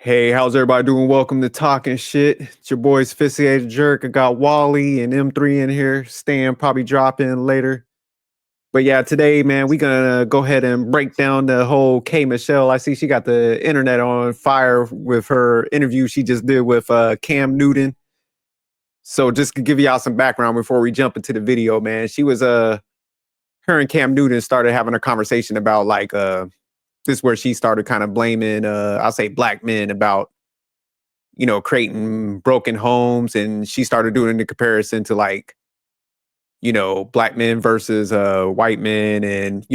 Hey, how's everybody doing? Welcome to Talking Shit. It's your boy Sophisticated Jerk. I got Wally and M3 in here. Stan probably drop in later. But yeah, today, man, we gonna go ahead and break down the whole K Michelle. I see she got the internet on fire with her interview she just did with Cam Newton. So just to give y'all some background before we jump into the video, man, she was her and Cam Newton started having a conversation about this is where she started kind of blaming I'll say black men about creating broken homes. And she started doing the comparison to black men versus white men and,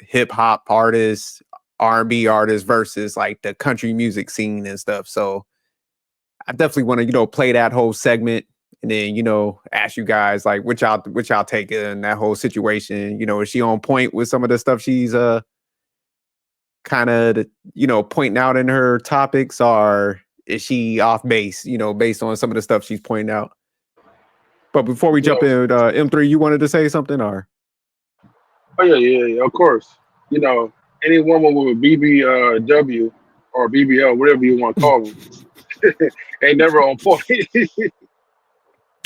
hip hop artists, R&B artists versus like the country music scene and stuff. So I definitely want to, play that whole segment and then, ask you guys like what y'all take in that whole situation. Is she on point with some of the stuff she's kind of, pointing out in her topics, or is she off base, based on some of the stuff she's pointing out? But before we jump Yo, in, M3, you wanted to say something, or? oh yeah, of course. You know, any woman with a BBW or BBL, whatever you want to call them, ain't never on point.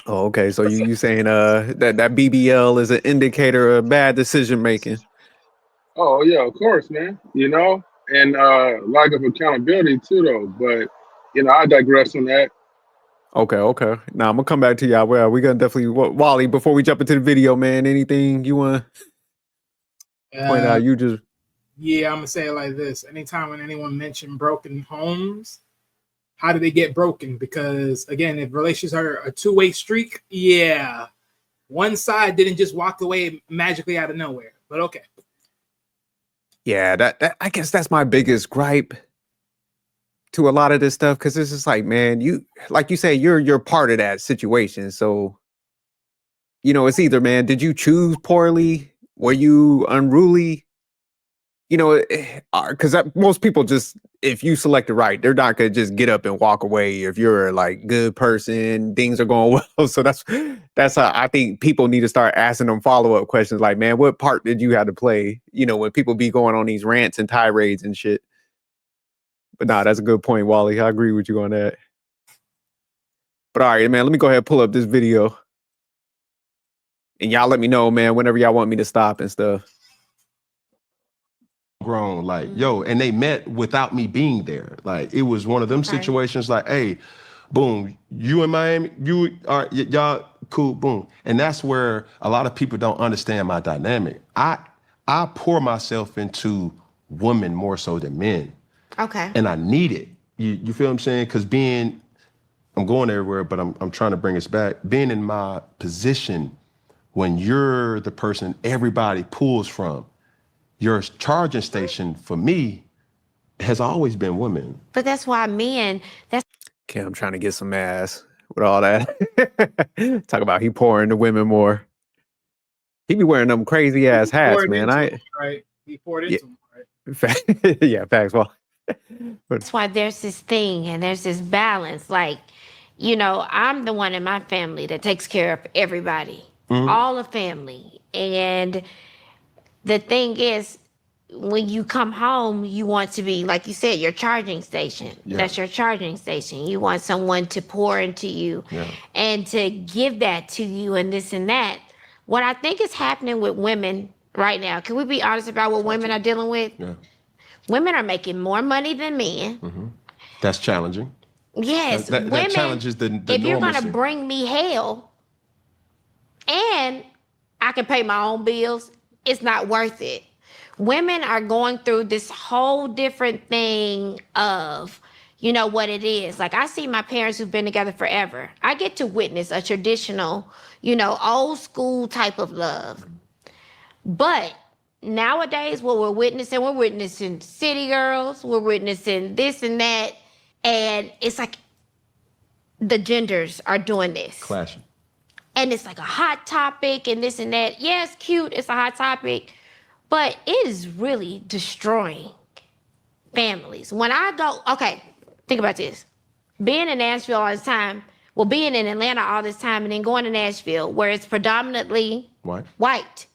Oh, okay. So you saying that BBL is an indicator of bad decision making? Oh yeah, of course, man. And lack of accountability too, though. But I digress on that. Okay. Now I'm gonna come back to y'all. Well, we gonna definitely Wally. Before we jump into the video, man, anything you want to point Uh, out? You just yeah, I'm gonna say it like this. Anytime when anyone mentioned broken homes, how do they get broken? Because again, if relationships are a two-way streak, yeah, one side didn't just walk away magically out of nowhere. But okay, yeah. That I guess that's my biggest gripe to a lot of this stuff, because it's just like, man, you like you say, you're part of that situation. So it's either, man, did you choose poorly? Were you unruly? Because most people just, if you select it right, they're not gonna just get up and walk away. If you're like good person, things are going well. So that's how I think people need to start asking them follow-up questions like, man, what part did you have to play? When people be going on these rants and tirades and shit. But nah, that's a good point, Wally. I agree with you on that. But all right, man, let me go ahead and pull up this video. And y'all let me know, man, whenever y'all want me to stop and stuff. Grown, like, yo, and they met without me being there. Like, it was one of them situations like, hey, boom, you in Miami, you are, y'all cool, boom. And that's where a lot of people don't understand my dynamic. I pour myself into women more so than men. Okay. And I need it. You feel what I'm saying? Because I'm going everywhere, but I'm trying to bring us back. Being in my position when you're the person everybody pulls from, your charging station for me has always been women. But that's why men, Okay, I'm trying to get some ass with all that. Talk about he pouring the women more. He be wearing them crazy ass hats, man. He poured Yeah. into him, right? Yeah, facts. Well, that's why there's this thing and there's this balance. Like, I'm the one in my family that takes care of everybody, all the family. And the thing is, when you come home, you want to be, like you said, your charging station. Yeah. That's your charging station. You want someone to pour into you and to give that to you and this and that. What I think is happening with women right now, can we be honest about what women are dealing with? Yeah. Women are making more money than men. That's challenging. Yes, That women, challenges the if you're going to normalcy. bring me hell and I can pay my own bills, it's not worth it. Women are going through this whole different thing of, what it is. Like, I see my parents who've been together forever. I get to witness a traditional, old school type of love. But nowadays, what we're witnessing city girls, we're witnessing this and that. And it's like the genders are doing this. Clashing. And it's like a hot topic and this and that. Yeah, it's cute. It's a hot topic. But it is really destroying families. When I go, okay, think about this. Being in Nashville all this time, being in Atlanta all this time and then going to Nashville where it's predominantly white.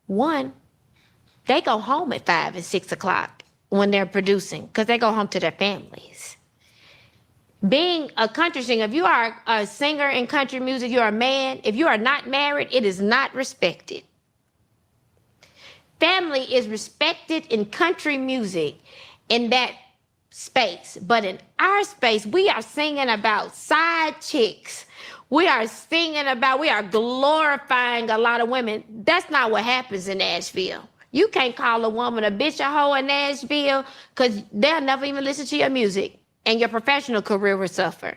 One, they go home at 5 and 6 o'clock. when they're producing because they go home to their families. Being a country singer, if you are a singer in country music, you're a man. If you are not married, it is not respected. Family is respected in country music in that space. But in our space, we are singing about side chicks. We are glorifying a lot of women. That's not what happens in Nashville. You can't call a woman a bitch, a hoe in Nashville because they'll never even listen to your music and your professional career will suffer.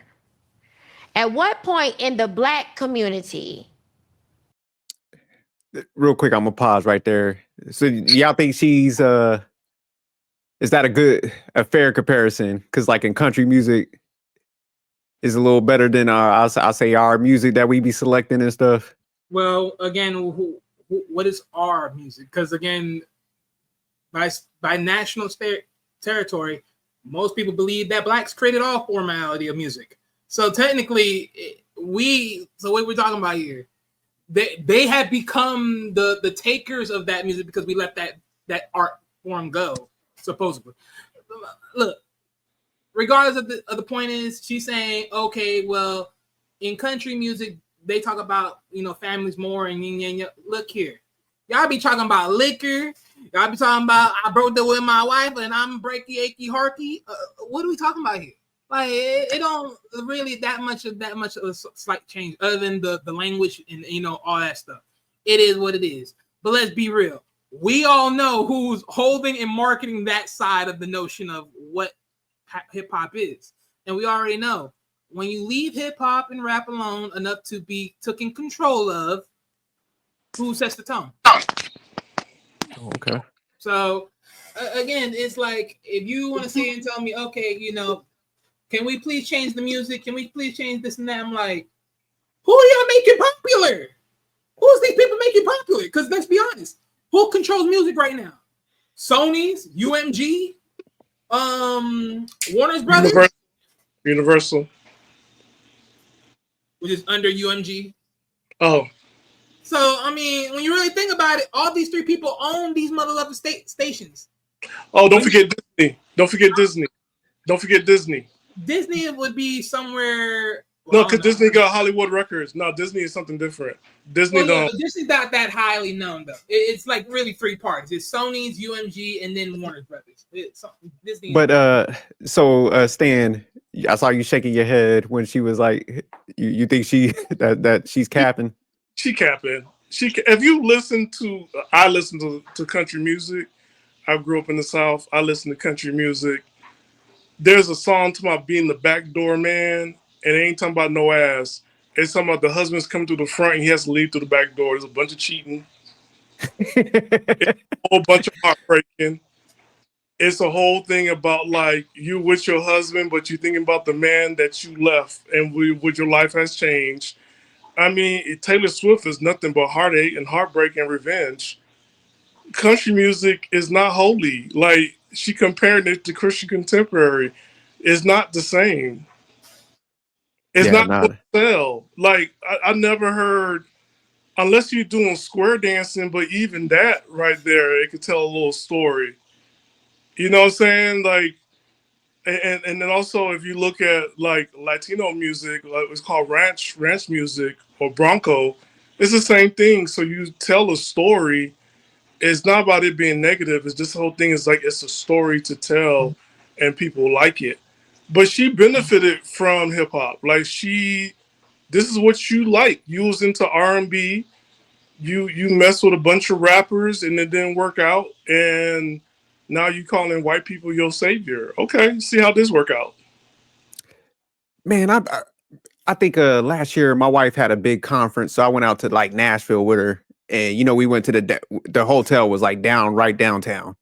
At what point in the Black community? Real quick, I'm gonna pause right there. So y'all think she's is that a fair comparison? Because like in country music is a little better than I'll say our music that we be selecting and stuff. Well, again, what is our music? Because again, by national territory, most people believe that blacks created all formality of music. So technically, what we're talking about here, they have become the takers of that music because we let that art form go, supposedly. Look, regardless of the point is, she's saying, okay, well, in country music, they talk about, families more and look here. Y'all be talking about liquor. Y'all be talking about I broke up with my wife and I'm breaky achy harky. What are we talking about here? Like it don't really that much of a slight change other than the language and all that stuff. It is what it is. But let's be real. We all know who's holding and marketing that side of the notion of what hip hop is, and we already know when you leave hip hop and rap alone enough to be taken control of, who sets the tone? Okay. So again, it's like if you want to say and tell me, okay, can we please change the music? Can we please change this and that? I'm like, who are y'all making popular? Who's these people making popular? Because let's be honest, who controls music right now? Sony's, UMG, Warner's Brothers, Universal, which is under UMG. Oh. So, I mean, when you really think about it, all these three people own these mother-loving stations. Oh, don't forget Disney. Don't forget Disney. Don't forget Disney. Disney would be somewhere. No, because Disney got Hollywood Records. No, Disney is something different. Disney don't. Disney's not that highly known, though. It's like really three parts. It's Sony's, UMG, and then Warner Brothers. Disney. But so Stan, I saw you shaking your head when she was like, you think that she's capping? She capping. If you listen to, I listen to country music. I grew up in the South. I listen to country music. There's a song talking about being the backdoor man, and it ain't talking about no ass. It's talking about the husband's coming through the front and he has to leave through the back door. There's a bunch of cheating. It's a whole bunch of heartbreaking. It's a whole thing about like you with your husband, but you thinking about the man that you left and with your life has changed. I mean, Taylor Swift is nothing but heartache and heartbreak and revenge. Country music is not holy. Like she compared it to Christian contemporary. It's not the same. It's not going to sell. Like I never heard, unless you're doing square dancing, but even that right there, it could tell a little story. You know what I'm saying? Like, and then also if you look at like Latino music, like it's called ranch music or Bronco, it's the same thing. So you tell a story. It's not about it being negative. It's just the whole thing is like it's a story to tell, and people like it. But she benefited from hip hop. Like this is what you like. You was into R&B. You mess with a bunch of rappers, and it didn't work out. And now you calling white people your savior. Okay, see how this work out. Man, I think last year my wife had a big conference, so I went out to like Nashville with her, and we went to the hotel was like right downtown.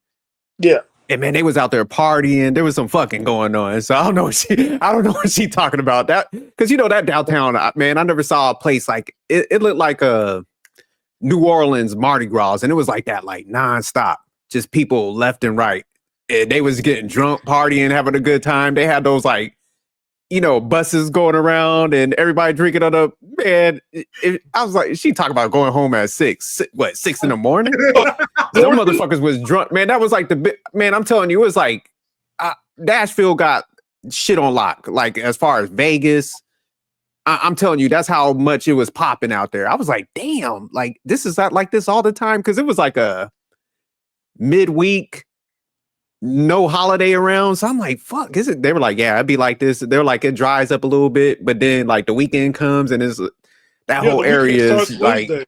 Yeah. And man, they was out there partying. There was some fucking going on. So I don't know what she talking about. That because that downtown, man, I never saw a place like it looked like a New Orleans Mardi Gras, and it was like that, like nonstop, just people left and right. And they was getting drunk, partying, having a good time. They had those like you know, buses going around and everybody drinking on the man. I was like, she talking about going home at 6 in the morning? Them motherfuckers was drunk, man. That was like man. I'm telling you, it was like Nashville got shit on lock. Like as far as Vegas, I'm telling you, that's how much it was popping out there. I was like, damn, like this is not like this all the time because it was like a midweek. No holiday around. So I'm like, fuck, is it? They were like, yeah, it'd be like this. They're like, it dries up a little bit, but then like the weekend comes and it's that whole area is like, Wednesday.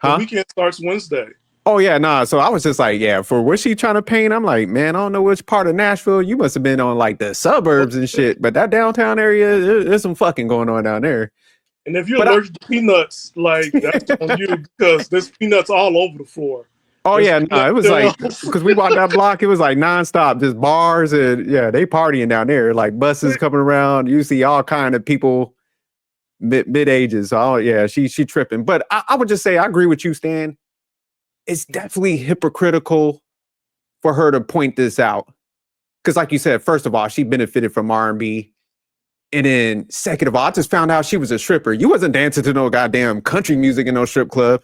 The weekend starts Wednesday. Oh yeah, nah. So I was just like, yeah, for what she trying to paint, I'm like, man, I don't know which part of Nashville. You must have been on like the suburbs and shit, but that downtown area, there's some fucking going on down there. And if you're allergic to peanuts, like that's on you because there's peanuts all over the floor. Oh yeah, no, it was like because we walked that block, it was like nonstop, just bars and yeah, they partying down there, like buses coming around. You see all kind of people mid ages. Oh yeah, she tripping. But I would just say I agree with you, Stan. It's definitely hypocritical for her to point this out because, like you said, first of all, she benefited from R&B, and then second of all, I just found out she was a stripper. You wasn't dancing to no goddamn country music in no strip club.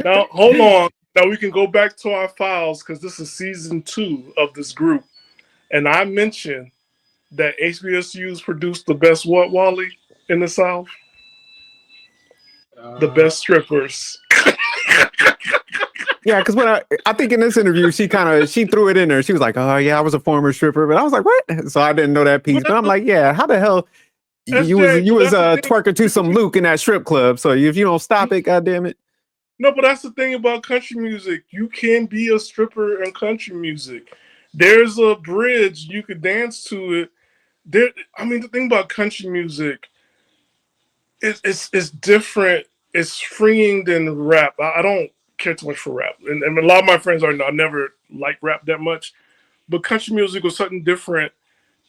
Now hold on. Now we can go back to our files because this is season 2 of this group. And I mentioned that HBSU's produced the best what, Wally, in the South? The best strippers. Yeah, because when I think in this interview, she threw it in there. She was like, oh yeah, I was a former stripper. But I was like, what? So I didn't know that piece. But I'm like, yeah, how the hell you was twerking to some Luke in that strip club. So if you don't stop it, goddamn it. No, but that's the thing about country music. You can be a stripper in country music. There's a bridge. You could dance to it. The thing about country music, it's different. It's freeing than rap. I don't care too much for rap. And a lot of my friends I never liked rap that much. But country music was something different.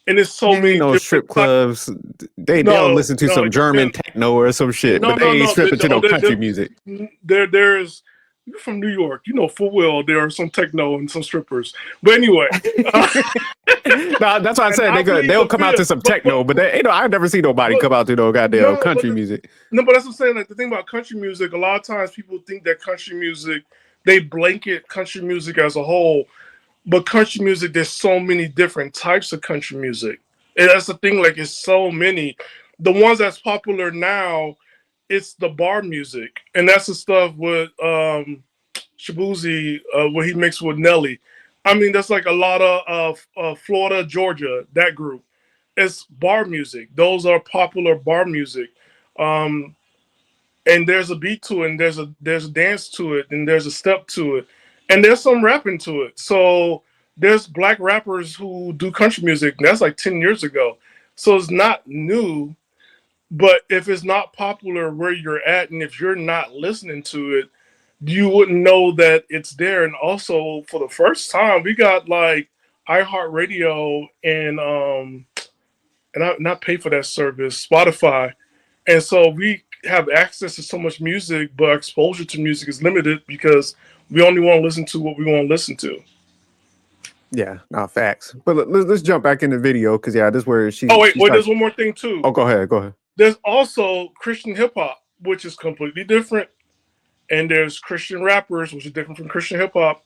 And it's so many strip clubs. They'll listen to some German techno or some shit, but they ain't stripping to no country music. There's you're from New York, you know full well there are some techno and some strippers. But anyway, no, that's why I said they'll come out to some techno, but I've never seen nobody come out to no goddamn country music. No, but that's what I'm saying. Like the thing about country music, a lot of times people think that country music, they blanket country music as a whole. But country music, there's so many different types of country music. And that's the thing, like it's so many. The ones that's popular now, it's the bar music. And that's the stuff with Shabuzi, what he mixed with Nelly. I mean, that's like a lot of Florida, Georgia, that group. It's bar music. Those are popular bar music. And there's a beat to it, and there's a dance to it, and there's a step to it. And there's some rapping to it. So there's black rappers who do country music. That's like 10 years ago. So it's not new. But if it's not popular where you're at, and if you're not listening to it, you wouldn't know that it's there. And also, for the first time, we got like iHeartRadio and not pay for that service, Spotify. And so we have access to so much music, but exposure to music is limited because we only want to listen to what we want to listen to. Yeah, not facts. But let's jump back in the video because this is where she. Oh wait, there's one more thing too. Oh, go ahead. There's also Christian hip hop, which is completely different, and there's Christian rappers, which is different from Christian hip hop,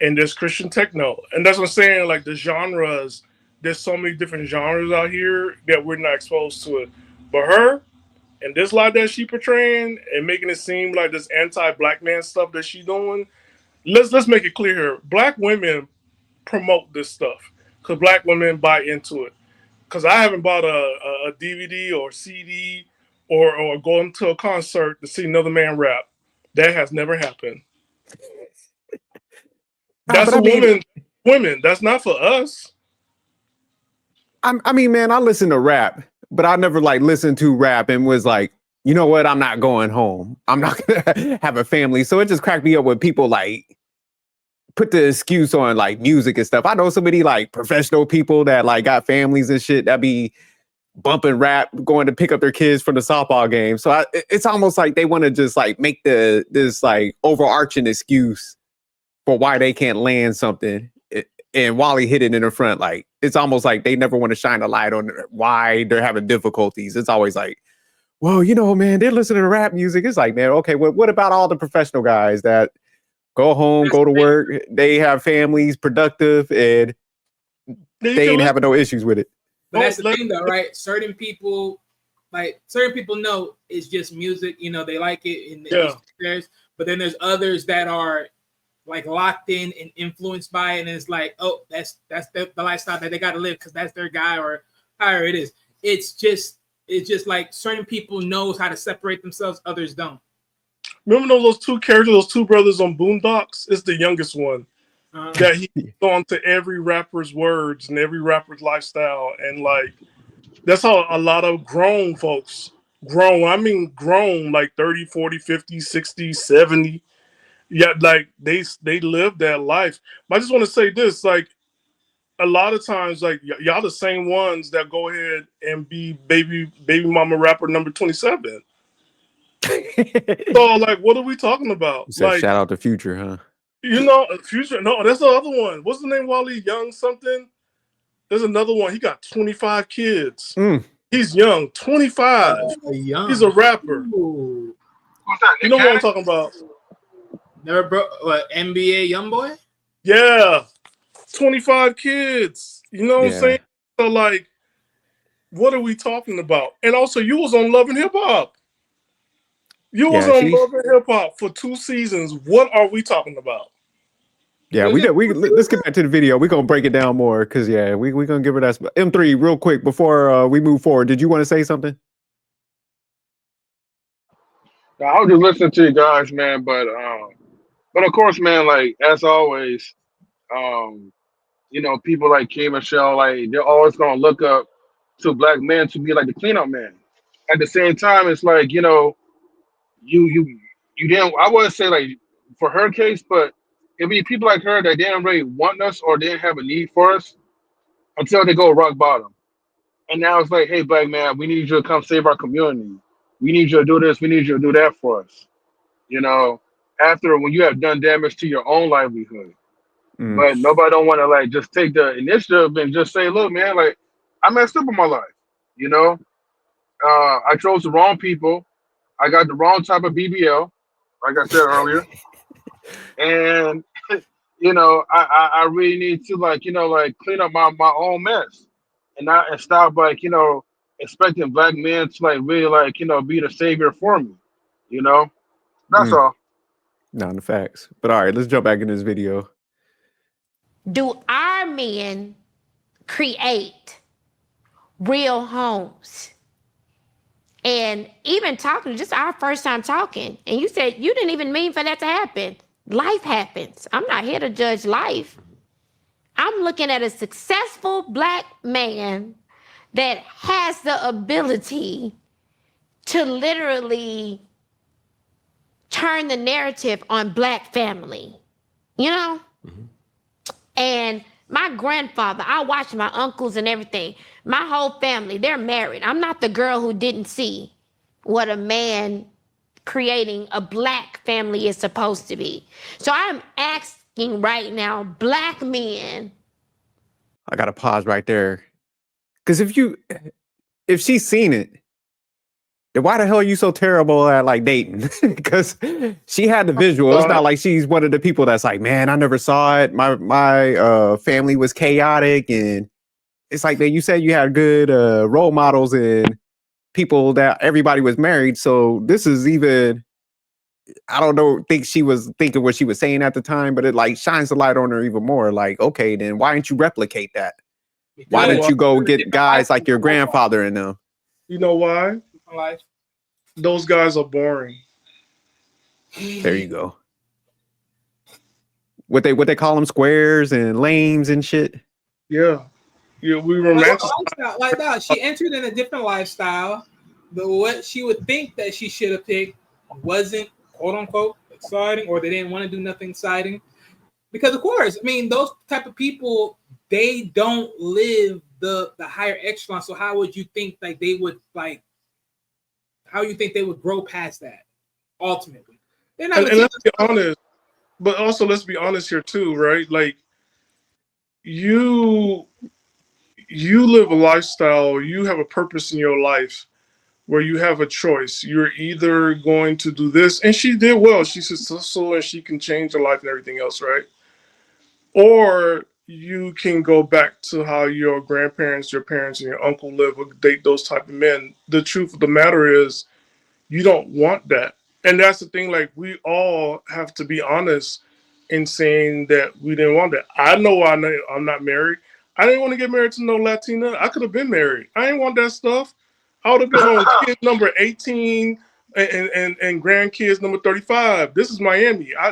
and there's Christian techno, and that's what I'm saying. Like the genres, there's so many different genres out here that we're not exposed to it. But her. And this life that she portraying and making it seem like this anti-black man stuff that she doing, let's make it clear here. Black women promote this stuff because black women buy into it. Because I haven't bought a DVD or CD or going to a concert to see another man rap. That has never happened. That's women. That's not for us. I mean, man, I listen to rap. But I never listened to rap and was like, you know what? I'm not going home. I'm not gonna have a family. So it just cracked me up when people put the excuse on music and stuff. I know so many professional people that got families and shit that be bumping rap, going to pick up their kids from the softball game. So it's almost like they want to just make this overarching excuse for why they can't land something. and Wally hit it in the front. Like, it's almost like they never want to shine a light on why they're having difficulties. It's always like, well, you know, man, they're listening to rap music. It's like, man, okay, what about all the professional guys that go home, go to work, they have families, productive, and they ain't having no issues with it. But that's the thing, though, right? Certain people know it's just music. You know, they like it and theirs. But then there's others that are like locked in and influenced by it, and it's like, oh, that's the lifestyle that they got to live because that's their guy or however it is. It's just like certain people knows how to separate themselves, others don't. Remember those two characters, those two brothers on Boondocks? It's the youngest one. That he's on to every rapper's words and every rapper's lifestyle. And like, that's how a lot of grown folks grown. I mean, grown like 30, 40, 50, 60, 70. Yeah, like they live that life. But I just want to say this, like, a lot of times, like, y'all the same ones that go ahead and be baby mama rapper number 27. So, like, what are we talking about? You said, like, shout out to Future, huh? You know, Future. No, that's the other one. What's the name? Wally Young something. There's another one. He got 25 kids. He's young, 25. Young. He's a rapper. Ooh. You know what I'm talking about? Never what, NBA YoungBoy? Yeah, 25 kids. You know what I'm saying? So, like, what are we talking about? And also, you was on Love and Hip Hop. You was on Love and Hip Hop for 2 seasons. What are we talking about? Yeah, let's get back to the video. We're gonna break it down more because we're gonna give her that M3 real quick before we move forward. Did you want to say something? I was just listening to you guys, man, but of course, man, like as always, you know, people like K Michelle, like they're always gonna look up to black men to be like the cleanup man. At the same time, it's like, you know, you didn't, I wouldn't say like for her case, but it'd be people like her that didn't really want us or didn't have a need for us until they go rock bottom. And now it's like, hey, black man, we need you to come save our community. We need you to do this. We need you to do that for us. You know, after when you have done damage to your own livelihood. But nobody don't want to like just take the initiative and just say, look, man, like I messed up in my life. You know, I chose the wrong people. I got the wrong type of BBL, like I said earlier. And you know, I really need to like, you know, like clean up my own mess and stop like, you know, expecting black men to like really like, you know, be the savior for me. You know? That's all. Not the facts. But all right, let's jump back in this video. Do our men create real homes? And even talking, just our first time talking, and you said you didn't even mean for that to happen. Life happens. I'm not here to judge life. I'm looking at a successful black man that has the ability to literally turn the narrative on black family, you know? And my grandfather, I watched my uncles and everything. My whole family, they're married. I'm not the girl who didn't see what a man creating a black family is supposed to be. So I'm asking right now, black men. I gotta pause right there. Because if she's seen it, then why the hell are you so terrible at like dating? Because she had the visual. It's not like she's one of the people that's like, man, I never saw it. My family was chaotic, and it's like that. You said you had good role models and people that everybody was married. So this is even, I don't think she was thinking what she was saying at the time, but it like shines the light on her even more. Like, okay, then why didn't you replicate that? Why didn't you go get guys like your grandfather and them? You know why? Life. Those guys are boring. There you go. What they call them, squares and lanes and shit. Yeah, we romanticize like that. She entered in a different lifestyle, but what she would think that she should have picked wasn't quote unquote exciting, or they didn't want to do nothing exciting. Because of course, I mean, those type of people, they don't live the higher echelon. So how would you think like they would like? How you think they would grow past that? Ultimately, they're not. And let's be honest, but also let's be honest here too, right? Like you live a lifestyle, you have a purpose in your life where you have a choice. You're either going to do this, and she did well. She's successful and she can change her life and everything else, right? Or you can go back to how your grandparents, your parents, and your uncle live or date those type of men. The truth of the matter is you don't want that. And that's the thing, like we all have to be honest in saying that we didn't want that. I'm not married. I didn't want to get married to no Latina. I could have been married. I didn't want that stuff. I would have been on kid number 18 and grandkids number 35. This is Miami. I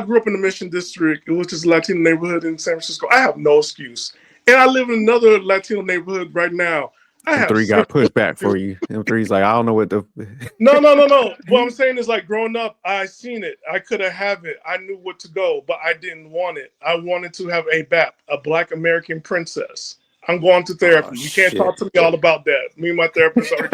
grew up in the Mission District. It was just a Latino neighborhood in San Francisco. I have no excuse. And I live in another Latino neighborhood right now. I have M3 got pushed back for you. M3's like, I don't know what the. No. What I'm saying is, like, growing up, I seen it. I could have it. I knew what to go, but I didn't want it. I wanted to have a BAP, a Black American princess. I'm going to therapy. You can't talk to me all about that. Me and my therapist are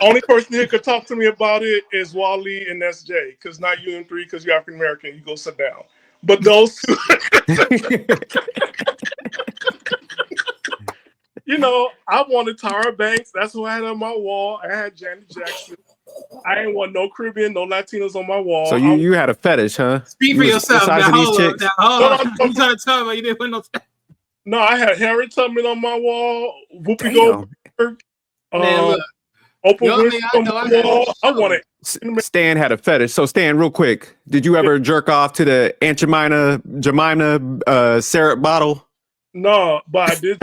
only person who could talk to me about it is Wally and SJ, because not you and three, because you're African American. You go sit down. But those two, you know, I wanted Tyra Banks. That's who I had on my wall. I had Janet Jackson. I ain't want no Caribbean, no Latinos on my wall. So you had a fetish, huh? Speak for yourself. Now, hold on. You trying to tell me you didn't want no? No, I had Harriet Tubman on my wall. Whoopi Goldberg. Man, look. Oprah Winfrey on my wall. I wanted. Stan had a fetish. So Stan, real quick, did you ever jerk off to the Aunt Jemima syrup bottle? No, but I did.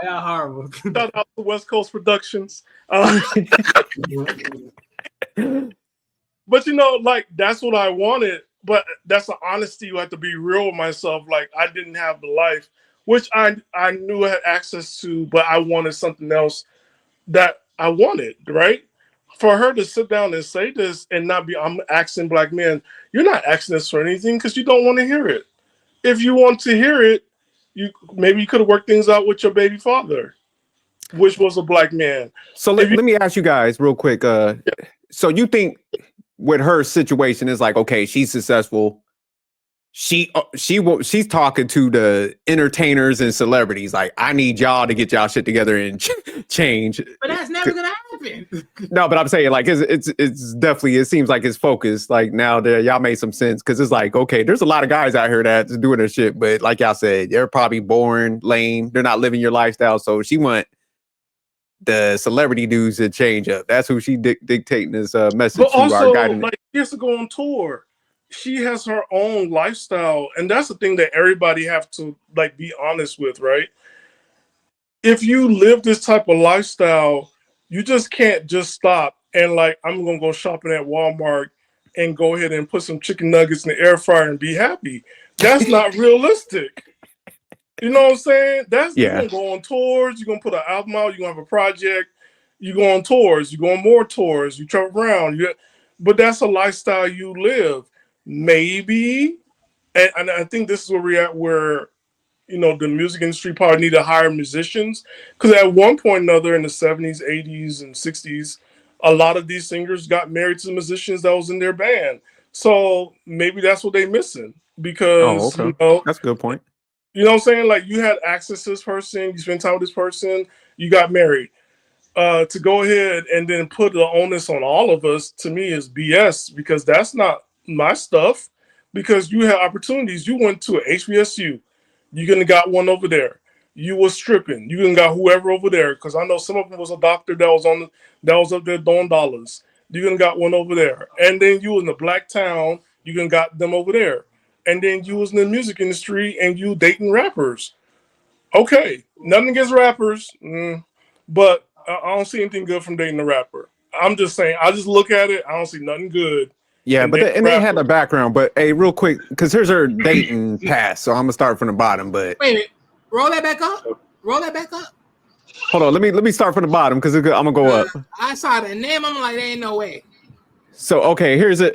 Y'all horrible. Shout out to West Coast Productions. But you know, like that's what I wanted. But that's the honesty. You have to be real with myself. Like I didn't have the life, which I knew I had access to, but I wanted something else that I wanted, right? For her to sit down and say this and not be, I'm asking black men, you're not asking this for anything because you don't want to hear it. If you want to hear it, maybe you could have worked things out with your baby father, which was a black man. So let me ask you guys real quick. So you think with her situation is like, okay, she's successful. She's talking to the entertainers and celebrities like, I need y'all to get y'all shit together and change. But that's never gonna happen. No, but I'm saying like it's definitely, it seems like it's focused. Like now that y'all made some sense because it's like, okay, there's a lot of guys out here that's doing this shit, but like y'all said, they're probably boring, lame. They're not living your lifestyle. So she want the celebrity dudes to change up. That's who she dictating this message but to. Also, our like she has to go on tour. She has her own lifestyle, and that's the thing that everybody have to like be honest with, right? If you live this type of lifestyle, you just can't just stop and like I'm gonna go shopping at Walmart and go ahead and put some chicken nuggets in the air fryer and be happy. That's not realistic. You know what I'm saying? You're gonna go on tours, you're gonna put an album out, you're gonna have a project, you go on tours, you go on more tours, you travel around. But that's a lifestyle you live. Maybe, and I think this is where we're at, where you know the music industry probably need to hire musicians because at one point or another in the 70s, 80s, and 60s, a lot of these singers got married to musicians that was in their band. So maybe that's what they're missing because okay. You know, that's a good point. You know what I'm saying? Like you had access to this person, you spent time with this person, you got married. To go ahead and then put the onus on all of us to me is BS because that's not my stuff. Because you had opportunities. You went to a HBSU, you gonna got one over there. You was stripping, you gonna got whoever over there. Because I know some of them was a doctor that was up there doing dollars. You gonna got one over there, and then you was in a black town. You gonna got them over there, and then you was in the music industry and you dating rappers. Okay, nothing against rappers, but I don't see anything good from dating a rapper. I'm just saying, I just look at it, I don't see nothing good. Yeah, but they had the background. But hey, real quick, because here's her dating past, so I'm gonna start from the bottom. But wait a minute, roll that back up. Roll that back up. Hold on, let me start from the bottom because I'm gonna go up. I saw the name. I'm like, there ain't no way. So okay, here's her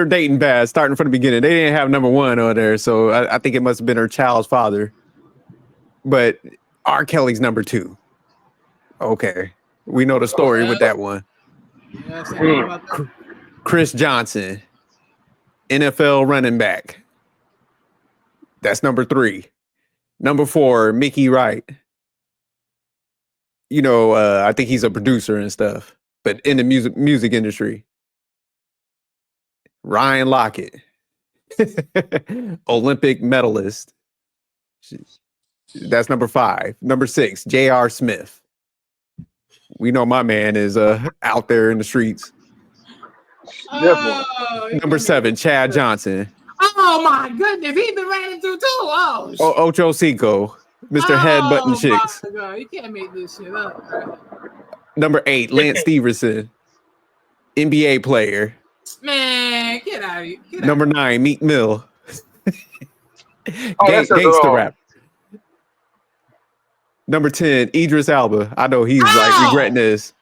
dating past, starting from the beginning. They didn't have number one on there, so I think it must have been her child's father. But R. Kelly's number two. Okay. We know the story with that one. Yeah, say more about that. Chris Johnson, NFL running back. That's number 3. Number 4, Mickey Wright. You know, I think he's a producer and stuff, but in the music industry. Ryan Lockett, Olympic medalist. That's number 5. Number 6, J.R. Smith. We know my man is out there in the streets. Oh, Number 7, Chad Johnson. Oh my goodness, he's been ran into too. Oh, Ocho Cinco, Mr. Headbutton Chicks. My God, you can't make this shit up. Right? Number 8, Lance Stevenson, NBA player. Man, get out of here. Number 9, Meek Mill. Gangsta rap. Number 10, Idris Elba. I know he's like regretting this.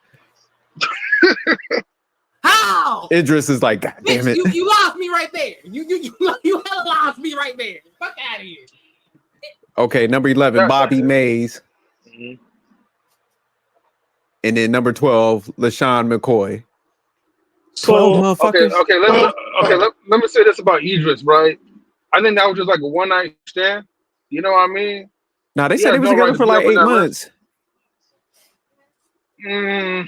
How? Idris is like, God damn it. You lost me right there. You lost me right there. Fuck out of here. Okay, number 11, Bobby Mays. Mm-hmm. And then number 12, LaShawn McCoy. So 12 motherfuckers. Let me say this about Idris, right? I think that was just like a one night stand. You know what I mean? Nah, they said they was together for like 8 months. You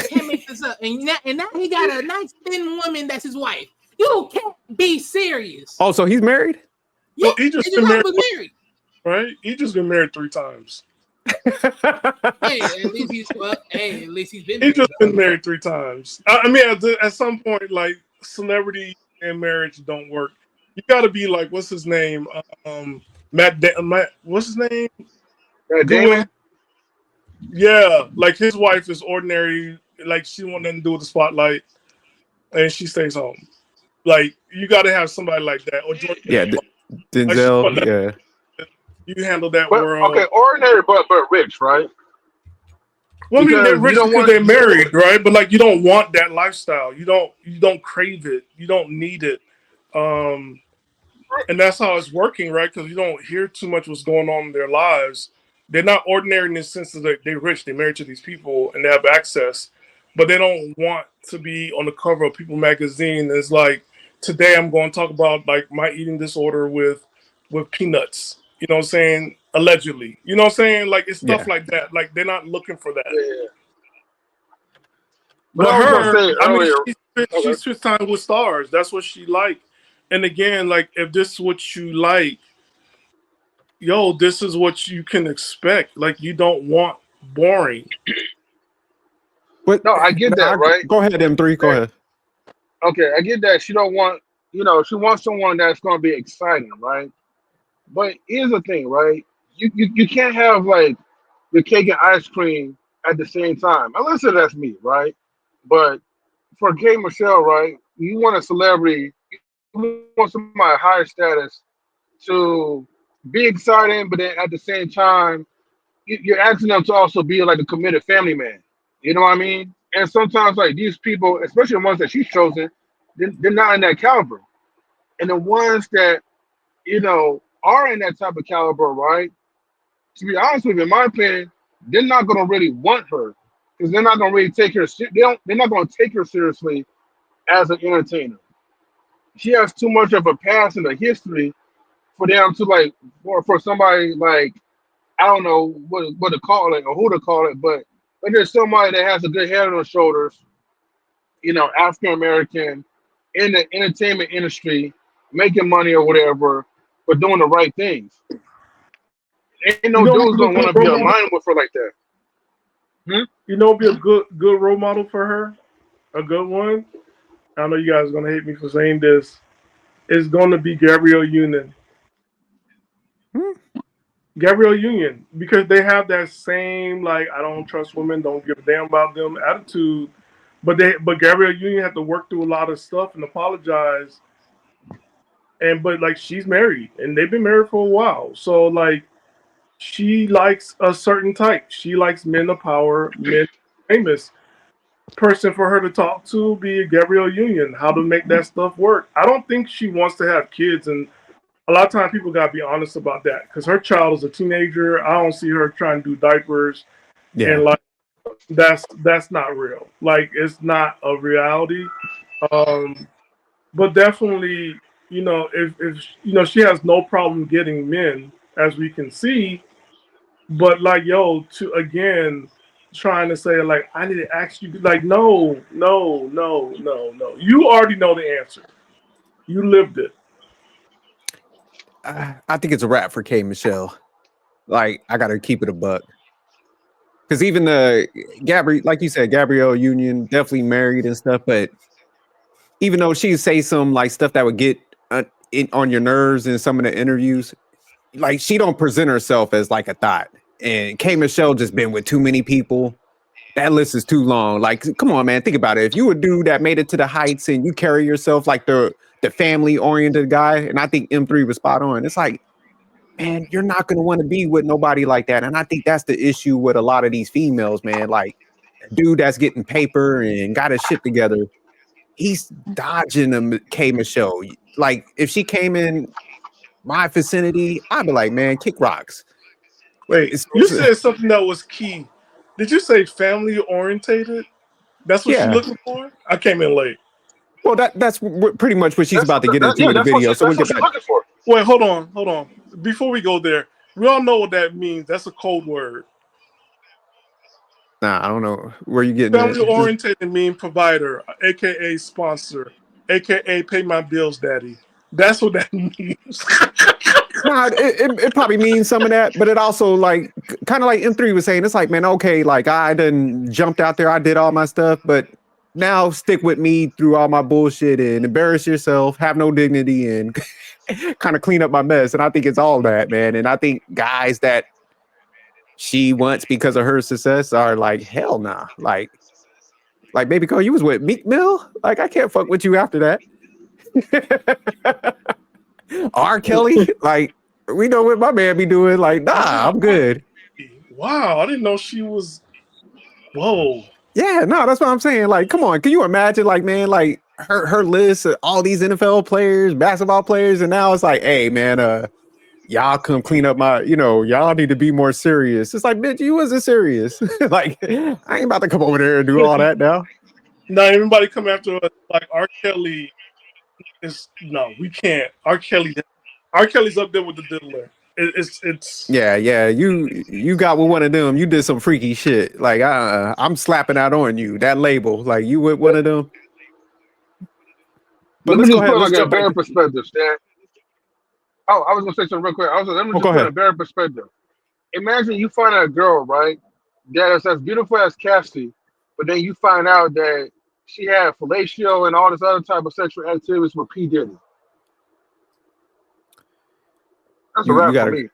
can't make this up. And now he got a nice thin woman that's his wife. You can't be serious. Oh, so he's married? Yeah, he just been married. Right? He just been married 3 times. Hey, at least he's been. He just been married 3 times. I mean, at some point, like celebrity and marriage don't work. You got to be like, what's his name? Matt. What's his name? Damon. Yeah, like his wife is ordinary. Like she want nothing to do with the spotlight, and she stays home. Like you got to have somebody like that. Or Denzel. Like, yeah. You handle that world. Okay, ordinary, but rich, right? Well, I mean, they're rich because they're married, right? But like, you don't want that lifestyle. You don't crave it. You don't need it. And that's how it's working, right? Because you don't hear too much what's going on in their lives. They're not ordinary in the sense that they're rich. They're married to these people and they have access, but they don't want to be on the cover of People magazine. It's like, today I'm going to talk about like my eating disorder with peanuts. You know what I'm saying? Allegedly. You know what I'm saying? Like it's stuff like that. Like they're not looking for that. Yeah. But her, she spends time with stars. That's what she like. And again, like if this is what you like, yo, this is what you can expect. Like you don't want boring. But no, I get that, right? Go ahead, M3. Go ahead. Okay, I get that. She don't want, she wants someone that's going to be exciting, right? But here's the thing, right? You can't have like the cake and ice cream at the same time. Unless that's me, right? But for K. Michelle, right? You want a celebrity, you want somebody higher status to be exciting, but then at the same time, you're asking them to also be like a committed family man. You know what I mean? And sometimes like these people, especially the ones that she's chosen, they're not in that caliber. And the ones that, are in that type of caliber, right? To be honest with you, in my opinion, they're not gonna really want her because they're not gonna really take her. They're not gonna take her seriously as an entertainer. She has too much of a past and a history for them to like, for somebody like, I don't know what to call it or who to call it, but there's somebody that has a good head on their shoulders, African American in the entertainment industry, making money or whatever, but doing the right things. Ain't no dudes gonna want to be aligned with her like that. Be a good role model for her, a good one. I know you guys are gonna hate me for saying this. It's gonna be Gabrielle Union. Gabrielle Union, because they have that same like I don't trust women, don't give a damn about them attitude. But Gabrielle Union had to work through a lot of stuff and apologize. But like she's married and they've been married for a while. So like she likes a certain type. She likes men of power, men famous. Person for her to talk to be Gabrielle Union, how to make that stuff work. I don't think she wants to have kids, and a lot of times people gotta be honest about that because her child is a teenager. I don't see her trying to do diapers and like that's not real. Like it's not a reality. Um, but definitely, if she has no problem getting men, as we can see. But like, yo, to again trying to say like I need to ask you, like, no, no, no, no, no. You already know the answer. You lived it. I think it's a wrap for K Michelle. Like, I gotta keep it a buck. Because even the like you said, Gabrielle Union definitely married and stuff, but even though she say some like stuff that would get on your nerves in some of the interviews, like she don't present herself as like a thought. And K Michelle just been with too many people. That list is too long. Like, come on, man, think about it. If you a dude that made it to the heights and you carry yourself like the family oriented guy, and I think M3 was spot on. It's like, man, you're not gonna want to be with nobody like that. And I think that's the issue with a lot of these females, man. Like, a dude that's getting paper and got his shit together, he's dodging them. K Michelle. Like, if she came in my vicinity, I'd be like, man, kick rocks. Wait, you said something that was key. Did you say family orientated? That's what she's looking for? I came in late. Well, that's pretty much what she's about to get into yeah, in the that's video. what So we'll she's get back. looking for. Wait, hold on. Before we go there, we all know what that means. That's a code word. Nah, I don't know where you getting Family that. oriented mean provider, aka sponsor, aka pay my bills, daddy. That's what that means. Nah, it probably means some of that, but it also like kind of like M3 was saying. It's like, man, okay, like I done jumped out there, I did all my stuff, but now stick with me through all my bullshit and embarrass yourself, have no dignity, and kind of clean up my mess. And I think it's all that, man. And I think guys that she wants because of her success are like, hell nah. Like baby girl, you was with Meek Mill. Like, I can't fuck with you after that. R. Kelly, like, we know what my man be doing. Like, nah, I'm good. Wow, I didn't know she was. Whoa. Yeah, no, that's what I'm saying. Like, come on, can you imagine, like, man, like her list of all these NFL players, basketball players, and now it's like, hey, man, y'all come clean up my, y'all need to be more serious. It's like, bitch, you wasn't serious. Like, I ain't about to come over there and do all that now. Now everybody come after us like R. Kelly is we can't. R. Kelly's up there with the diddler. It's yeah. You got with one of them. You did some freaky shit. Like, I'm slapping out on you. That label, like, you with one of them. But Let me let's go just ahead. put Let's like a jump back better to. perspective, Stan. Oh, I was gonna say something real quick. Let me just Go put ahead. a better perspective. Imagine you find a girl, right, that is as beautiful as Cassie, but then you find out that she had fellatio and all this other type of sexual activities with P. Diddy. That's a You wrap for gotta, me.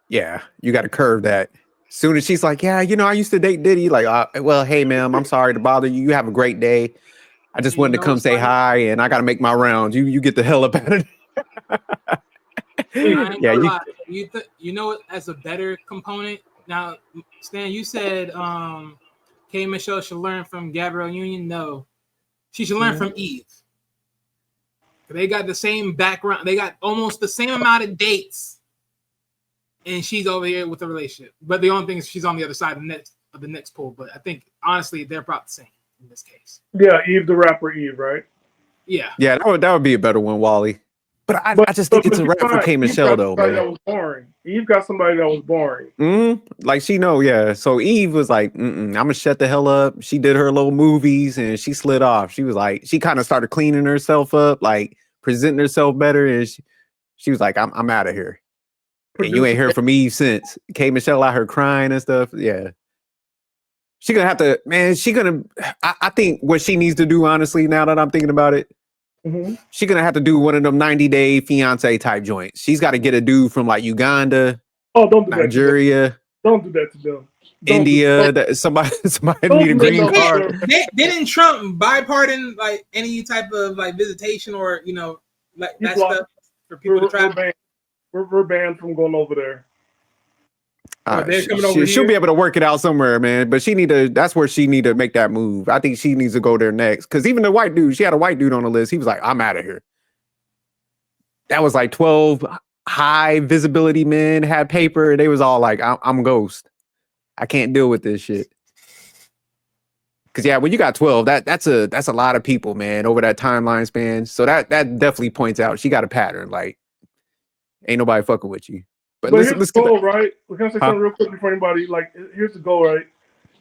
yeah, you gotta curve that. Soon as she's like, yeah, I used to date Diddy. Like, well, hey, ma'am, I'm sorry to bother you. You have a great day. I just wanted to come say hi, and I gotta make my rounds. You get the hell up out of I ain't yeah, gonna lie. You know what? As a better component now, Stan, you said K Michelle should learn from Gabrielle Union. No, she should learn from Eve. They got the same background. They got almost the same amount of dates, and she's over here with a relationship. But the only thing is, she's on the other side of the next pool. But I think honestly, they're about the same in this case. Yeah, Eve the rapper, Eve, right? Yeah, that would be a better one, Wally. But I just think it's a wrap for K Michelle, though, man. That was boring. Eve got somebody that was boring. Like, she know, yeah. So Eve was like, I'm gonna shut the hell up. She did her little movies and she slid off. She was like, she kind of started cleaning herself up, like presenting herself better, and she was like, I'm out of here. And you ain't heard from Eve since. K Michelle out here crying and stuff. Yeah. She gonna have to, man. I think what she needs to do, honestly, now that I'm thinking about it, she's gonna have to do one of them 90-day fiance type joints. She's got to get a dude from like Uganda, don't do Nigeria, that. Don't do that to them. India. Somebody need a green card. Didn't Trump bipartisan like any type of like visitation or like that stuff for people to travel? We're banned from going over there. She'll be able to work it out somewhere, man. But that's where she need to make that move. I think she needs to go there next. Because even the white dude, she had a white dude on the list. He was like, I'm out of here. That was like 12 high visibility men had paper. They was all like, I'm ghost. I can't deal with this shit. Cause yeah, when you got 12, that's a lot of people, man, over that timeline span. So that definitely points out she got a pattern. Like, ain't nobody fucking with you. But But here's the let's get goal, that. right? We're gonna say Huh? something real quick before anybody. Like, here's the goal, right?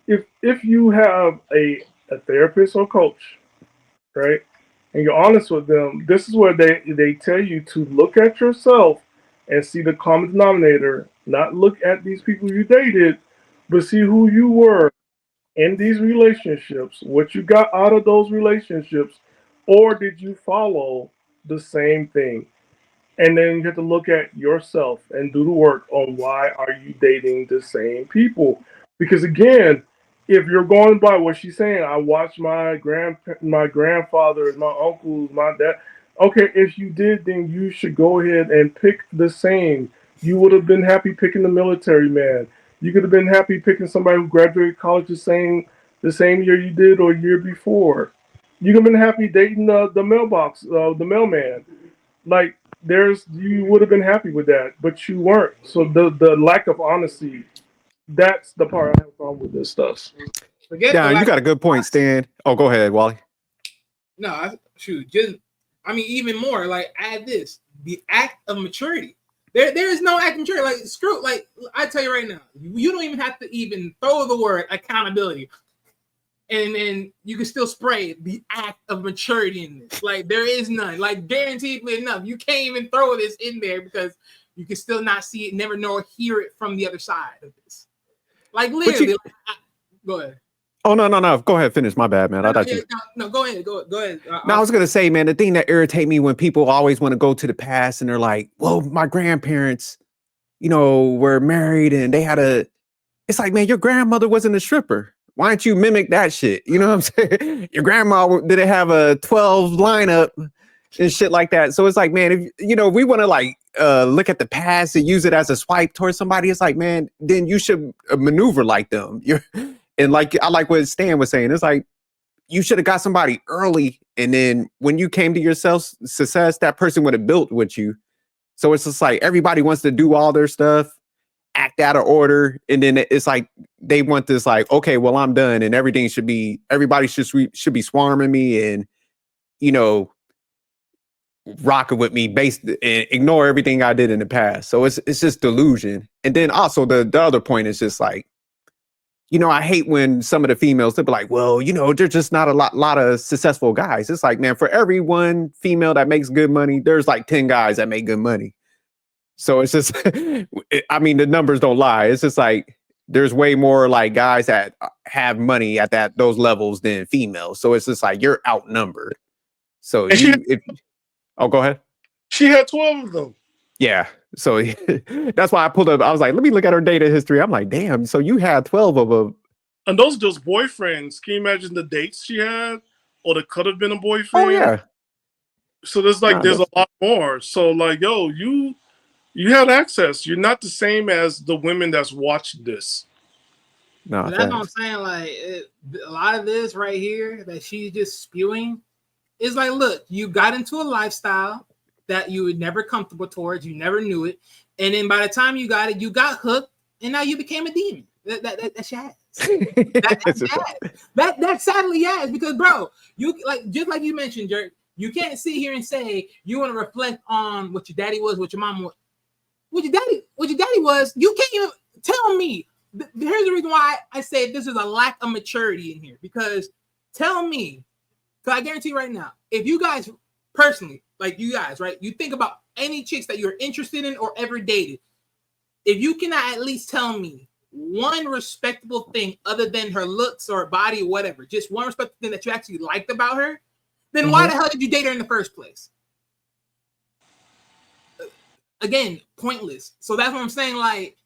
If you have a therapist or coach, right, and you're honest with them, this is where they tell you to look at yourself and see the common denominator, not look at these people you dated, but see who you were in these relationships, what you got out of those relationships, or did you follow the same thing? And then you have to look at yourself and do the work on why are you dating the same people? Because again, if you're going by what she's saying, I watched my grandfather, my uncles, my dad. Okay, if you did, then you should go ahead and pick the same. You would have been happy picking the military man. You could have been happy picking somebody who graduated college the same year you did or year before. You could have been happy dating the mailman. Like you would have been happy with that, but you weren't. So the lack of honesty, that's the part I have a problem with this stuff. Forget Yeah, the you lack got a good point, Stan. Oh, go ahead, Wally. even more. Like, add this: the act of maturity. There is no act of maturity. Like, screw. Like, I tell you right now, you don't even have to even throw the word accountability, and then you can still spray the act of maturity in this. Like, there is none. Like, guaranteedly enough, you can't even throw this in there because you can still not see it, never know or hear it from the other side of this. Like, literally. Go ahead. Oh no. Go ahead, finish. My bad, man. I thought you. No, go ahead. Go ahead. No, I was gonna say, man, the thing that irritates me when people always want to go to the past and they're like, "Well, my grandparents, were married and they had a." It's like, man, your grandmother wasn't a stripper. Why don't you mimic that shit? You know what I'm saying? Your grandma didn't have a 12 lineup and shit like that. So it's like, man, if we want to like look at the past and use it as a swipe towards somebody, it's like, man, then you should maneuver like them. And like I like what Stan was saying. It's like you should have got somebody early, and then when you came to yourself success, that person would have built with you. So it's just like everybody wants to do all their stuff, act out of order, and then it's like they want this like, okay, well, I'm done, and everybody should be swarming me and rocking with me based and ignore everything I did in the past. So it's just delusion. And then also the other point is just like, I hate when some of the females, they'll be like, well, there's just not a lot of successful guys. It's like, man, for every one female that makes good money, there's like 10 guys that make good money. So it's just, I mean, the numbers don't lie. It's just like, there's way more like guys that have money at those levels than females. So it's just like, you're outnumbered. So go ahead. She had 12 of them. Yeah. So that's why I pulled up. I was like, let me look at her data history. I'm like, damn. So you had 12 of them. And those are just boyfriends. Can you imagine the dates she had? Or there could have been a boyfriend? Oh, yeah. So there's a lot more. So like, yo, you had access. You're not the same as the women that's watched this. No, that's what I'm saying. Like, a lot of this right here that she's just spewing is like, look, you got into a lifestyle that you were never comfortable towards. You never knew it. And then by the time you got it, you got hooked, and now you became a demon. That's your That's sadly yes, because bro, you like just like you mentioned, Jerk, you can't sit here and say you want to reflect on what your daddy was, what your mom was, what your daddy was. You can't even tell me. Here's the reason why I say this is a lack of maturity in here, because tell me, because I guarantee you right now, if you guys personally, like you guys, right, you think about any chicks that you're interested in or ever dated, if you cannot at least tell me one respectable thing other than her looks or body or whatever, just one respectable thing that you actually liked about her, then why the hell did you date her in the first place? Again, pointless. So that's what I'm saying. Like,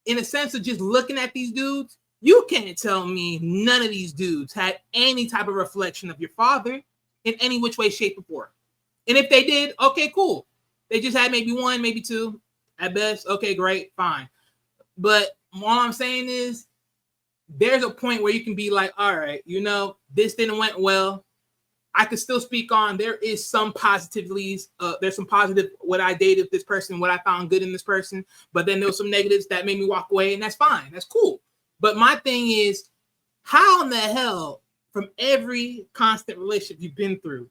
in a sense of just looking at these dudes, you can't tell me none of these dudes had any type of reflection of your father in any which way, shape, or form. And if they did, okay, cool. They just had maybe one, maybe two at best. Okay, great, fine. But all I'm saying is there's a point where you can be like, all right, this didn't went well. I could still speak on, there is some positivities. There's some positive, what I dated this person, what I found good in this person. But then there was some negatives that made me walk away, and that's fine. That's cool. But my thing is, how in the hell from every constant relationship you've been through,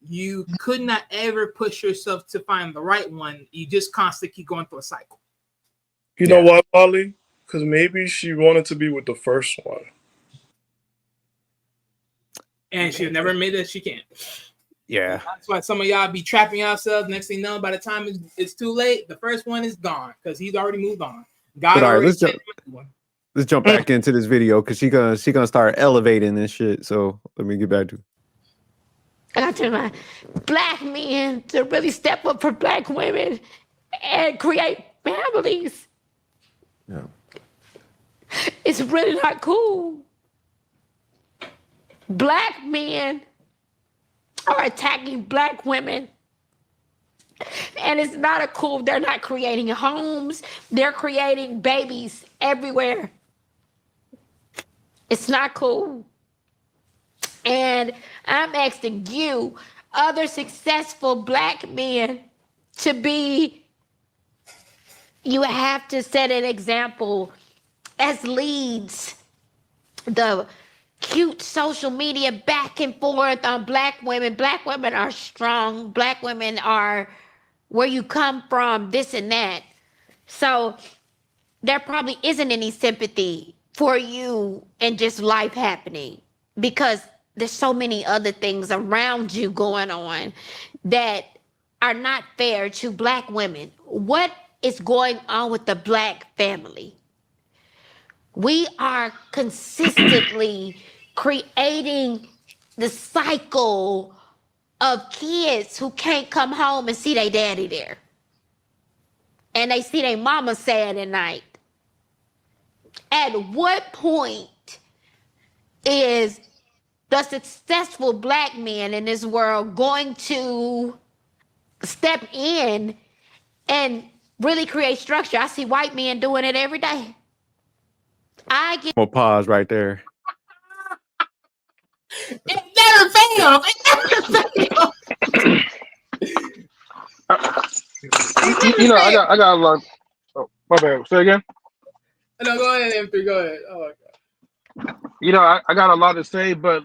you could not ever push yourself to find the right one. You just constantly keep going through a cycle. You know what, Wally? Because maybe she wanted to be with the first one. And she'll never admit that she can't. Yeah. That's why some of y'all be trapping yourselves. Next thing you know, by the time it's too late, the first one is gone because he's already moved on. God But all right, already let's jump back into this video because she gonna start elevating this shit. So let me get back to. And I tell my black men to really step up for black women and create families. Yeah. It's really not cool. Black men are attacking black women. And it's not a cool, they're not creating homes, they're creating babies everywhere. It's not cool. And I'm asking you, other successful black men, to be, you have to set an example as leads. The cute social media back and forth on black women. Black women are strong. Black women are where you come from, this and that. So there probably isn't any sympathy for you and just life happening because there's so many other things around you going on that are not fair to black women. What is going on with the black family? We are consistently creating the cycle of kids who can't come home and see their daddy there. And they see their mama sad at night. At what point is the successful black man in this world going to step in and really create structure? I see white men doing it every day. We'll pause right there. It never fails. It never fails. You know, I got a lot. Oh, my bad. Say again. No, go ahead, M3. Go ahead. Oh my God. You know, I got a lot to say, but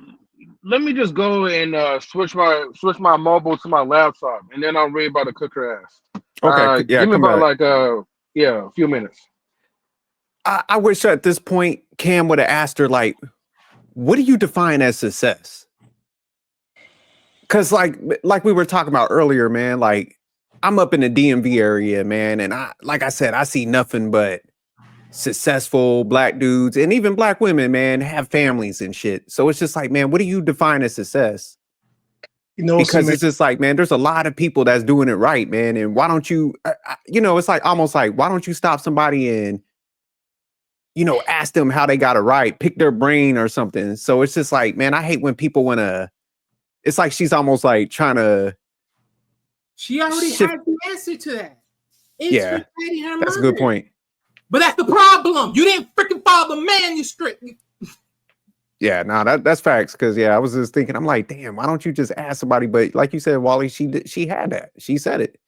let me just go and switch my mobile to my laptop, and then I'll read about to cook her ass. Okay, yeah, give me come about back. a few minutes. I wish at this point Cam would have asked her, like, what do you define as success? Because like we were talking about earlier, man, like I'm up in the DMV area, man, and like I said, I see nothing but successful black dudes and even black women, man, have families and shit. So it's just like, man, what do you define as success? You know, Because it's just like, man, there's a lot of people that's doing it right, man. And why don't you, it's like almost like, why don't you stop somebody and, ask them how they got it right, pick their brain or something. So it's just like, man, I hate when people want to, it's like she's almost like trying to. She already shift. had the answer to that. It's Yeah, creating her that's a murder. good point. But that's the problem. You didn't freaking follow the manuscript. Yeah, no, that's facts. Because I was just thinking, I'm like, damn, why don't you just ask somebody? But like you said, Wally, she had that. She said it.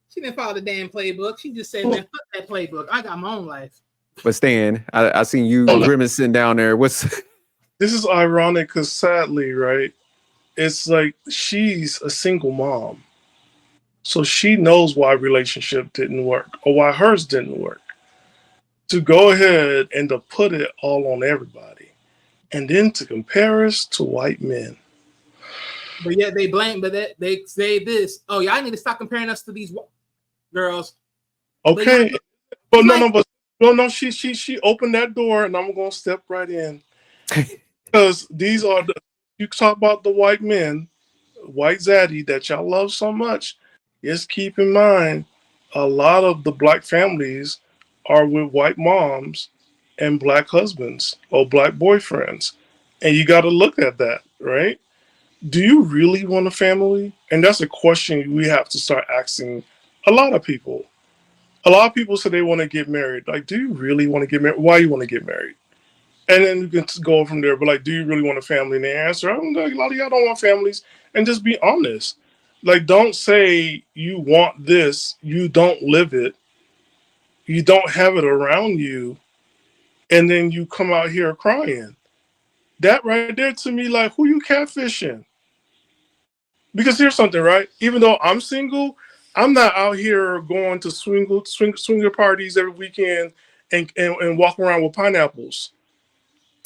She didn't follow the damn playbook. She just said, man, fuck that playbook. I got my own life. But Stan, I seen you grimacing down there. This is ironic because sadly, right? It's like she's a single mom. So she knows why relationship didn't work or why hers didn't work. To go ahead and to put it all on everybody. And then to compare us to white men. But yet they say this. Oh, y'all need to stop comparing us to these girls. Okay. But no, she opened that door and I'm gonna step right in. Because these are you talk about the white men, white zaddy that y'all love so much. Just keep in mind a lot of the black families are with white moms and black husbands or black boyfriends. And you got to look at that, right? Do you really want a family? And that's a question we have to start asking a lot of people. A lot of people say they want to get married. Like, do you really want to get married? Why you want to get married? And then you can go from there. But like, do you really want a family? And the answer, I don't know, a lot of y'all don't want families. And just be honest. Like, don't say you want this, you don't live it, you don't have it around you, and then you come out here crying. that right there to me, like, who you catfishing? Because here's something, right? Even though I'm single, I'm not out here going to swinger parties every weekend and walk around with pineapples.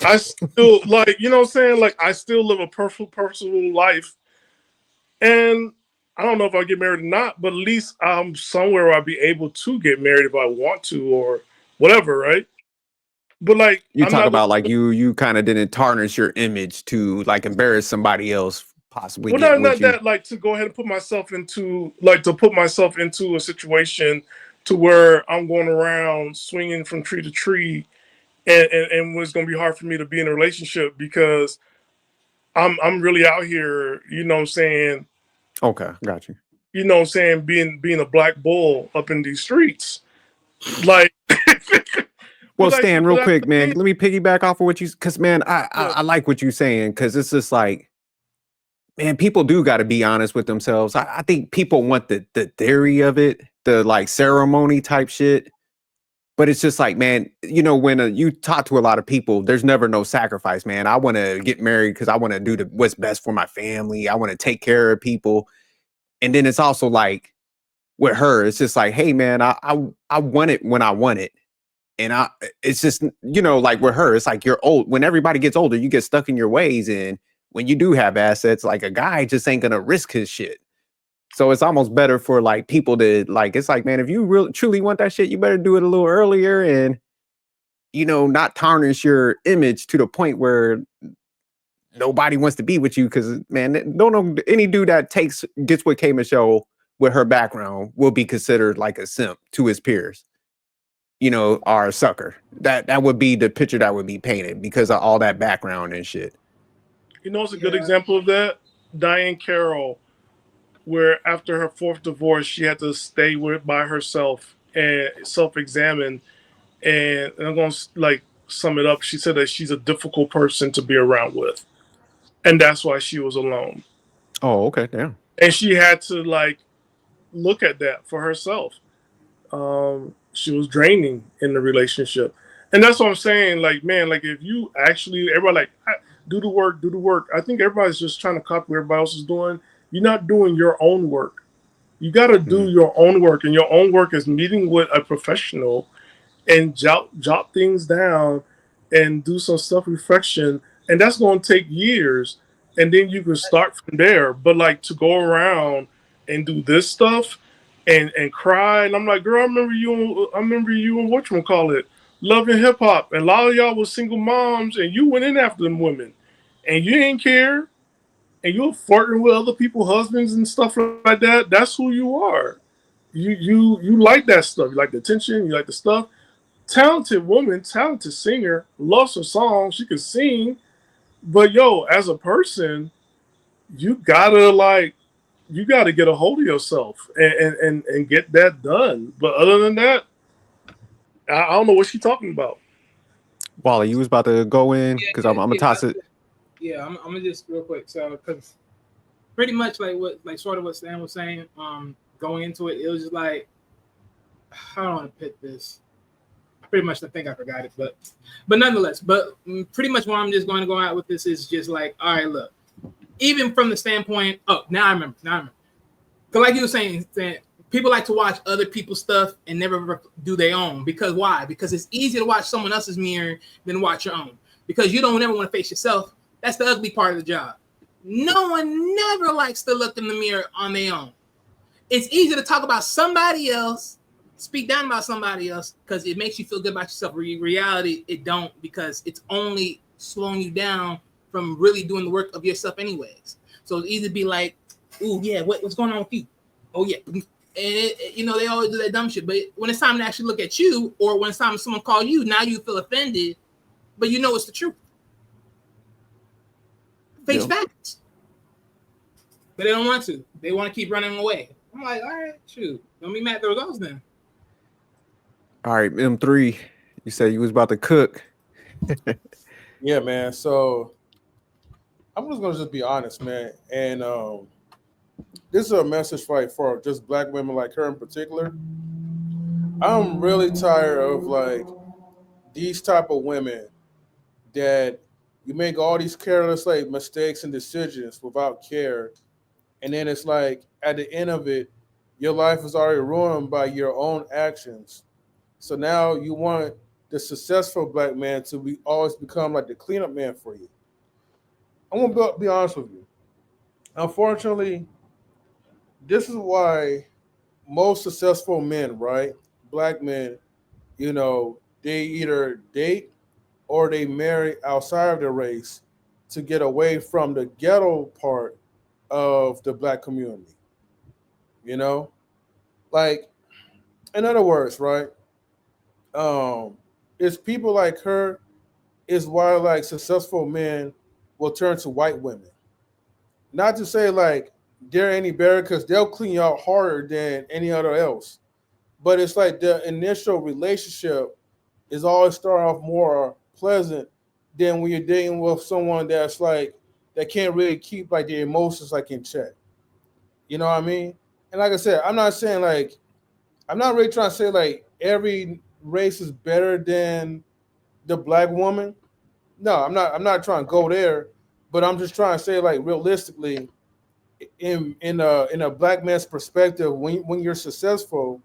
I still like, you know what I'm saying? Like, I still live a personal life, and I don't know if I'll get married or not, but at least I'm somewhere where I'll be able to get married if I want to or whatever, right? But like, You I'm talk not about looking. like you kind of didn't tarnish your image to like embarrass somebody else possibly Well, getting not with you. that, like, to go ahead and put myself into a situation to where I'm going around swinging from tree to tree, and it's going to be hard for me to be in a relationship because I'm really out here, you know what I'm saying, Okay, got you. being a black bull up in these streets, like. Well, But like, Stan, but real that's quick, the man, thing. let me piggyback off of what you, because man, Yeah. I like what you're saying, because it's just like, man, people do got to be honest with themselves. I think people want the theory of it, the like ceremony type shit. But it's just like, man, when you talk to a lot of people, there's never no sacrifice, man. I want to get married because I want to do what's best for my family. I want to take care of people. And then it's also like with her, it's just like, hey, man, I want it when I want it. And it's just, like with her, it's like you're old. When everybody gets older, you get stuck in your ways. And when you do have assets, like a guy just ain't going to risk his shit. So it's almost better for like people to like, it's like, man, if you really truly want that shit, you better do it a little earlier and, not tarnish your image to the point where nobody wants to be with you. Cause man, don't know any dude that gets with K Michelle with her background will be considered like a simp to his peers, or a sucker. That would be the picture that would be painted because of all that background and shit. It's a good Yeah. example of that. Diane Carroll, where after her fourth divorce, she had to stay by herself and self-examine. And I'm going to like sum it up. She said that she's a difficult person to be around with, and that's why she was alone. Oh, okay. Damn. And she had to like look at that for herself. She was draining in the relationship, and that's what I'm saying. Like, man, like if you actually, everybody like do the work, do the work. I think everybody's just trying to copy what everybody else is doing. You're not doing your own work. You got to do Mhm. your own work, and your own work is meeting with a professional and jot things down and do some self reflection, and that's going to take years, and then you can start from there. But like to go around and do this stuff and cry, and I'm like, girl, I remember you and whatchamacallit, Love and Hip Hop, and a lot of y'all was single moms, and you went in after them women, and you ain't care, and you're flirting with other people's husbands and stuff like that. That's who you are. You like that stuff. You like the attention. You like the stuff. Talented woman, talented singer, loves her songs. She can sing, but yo, as a person, you gotta like you gotta get a hold of yourself and get that done. But other than that, I don't know what she's talking about. Wally, you was about to go in Yeah, because yeah, I'm gonna yeah. toss it. Yeah, I'm gonna just real quick. So, because pretty much like sort of what Stan was saying, going into it, it was just like, how do I want to put this? Pretty much, I think I forgot it, but nonetheless, pretty much what I'm just going to go out with this is just like, all right, look, even from the standpoint, oh, now I remember, because like you were saying, people like to watch other people's stuff and never do their own. Because why? Because it's easier to watch someone else's mirror than watch your own. Because you don't ever want to face yourself. That's the ugly part of the job. No one never likes to look in the mirror on their own. It's easy to talk about somebody else, speak down about somebody else, because it makes you feel good about yourself. In reality, it don't, because it's only slowing you down from really doing the work of yourself anyways. So it's easy to be like, ooh, yeah, what's going on with you? Oh, yeah. And they always do that dumb shit. But when it's time to actually look at you, or when it's time someone call you, now you feel offended, but you know it's the truth. Face facts. But they don't want to. They want to keep running away. I'm like, all right, shoot. Don't be mad at the results then. All right, M3, you said you was about to cook. Yeah, man. So I'm just be honest, man. And this is a message for just black women like her in particular. I'm really tired of like these type of women that You make all these careless like mistakes and decisions without care, and then it's like at the end of it, your life is already ruined by your own actions. So now you want the successful black man to be always become like the cleanup man for you. I want to be honest with you. Unfortunately, this is why most successful men, right, black men, they either date or they marry outside of their race to get away from the ghetto part of the black community. You know, like in other words, right? It's people like her is why like successful men will turn to white women. Not to say like they're any better because they'll clean you out harder than any other else. But it's like the initial relationship is always start off more pleasant than when you're dating with someone that's like that can't really keep like their emotions like in check. You know what I mean? And like I said, I'm not really trying to say like every race is better than the black woman. No, I'm not trying to go there, but I'm just trying to say like realistically, in a black man's perspective, when you're successful,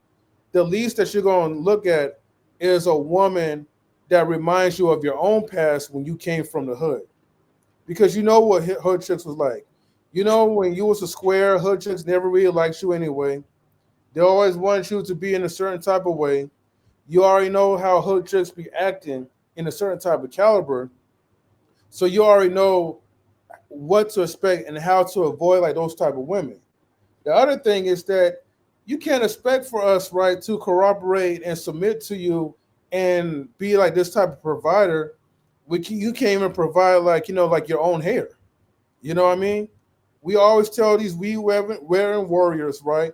the least that you're going to look at is a woman that reminds you of your own past when you came from the hood, because you know what hood chicks was like. You know, when you was a square, hood chicks never really liked you anyway. They always wanted you to be in a certain type of way. You already know how hood chicks be acting in a certain type of caliber, so you already know what to expect and how to avoid like those type of women. The other thing is that you can't expect for us, right, to cooperate and submit to you and be like this type of provider. You can't even provide like like your own hair. You know what I mean? We always tell these wearing warriors, right,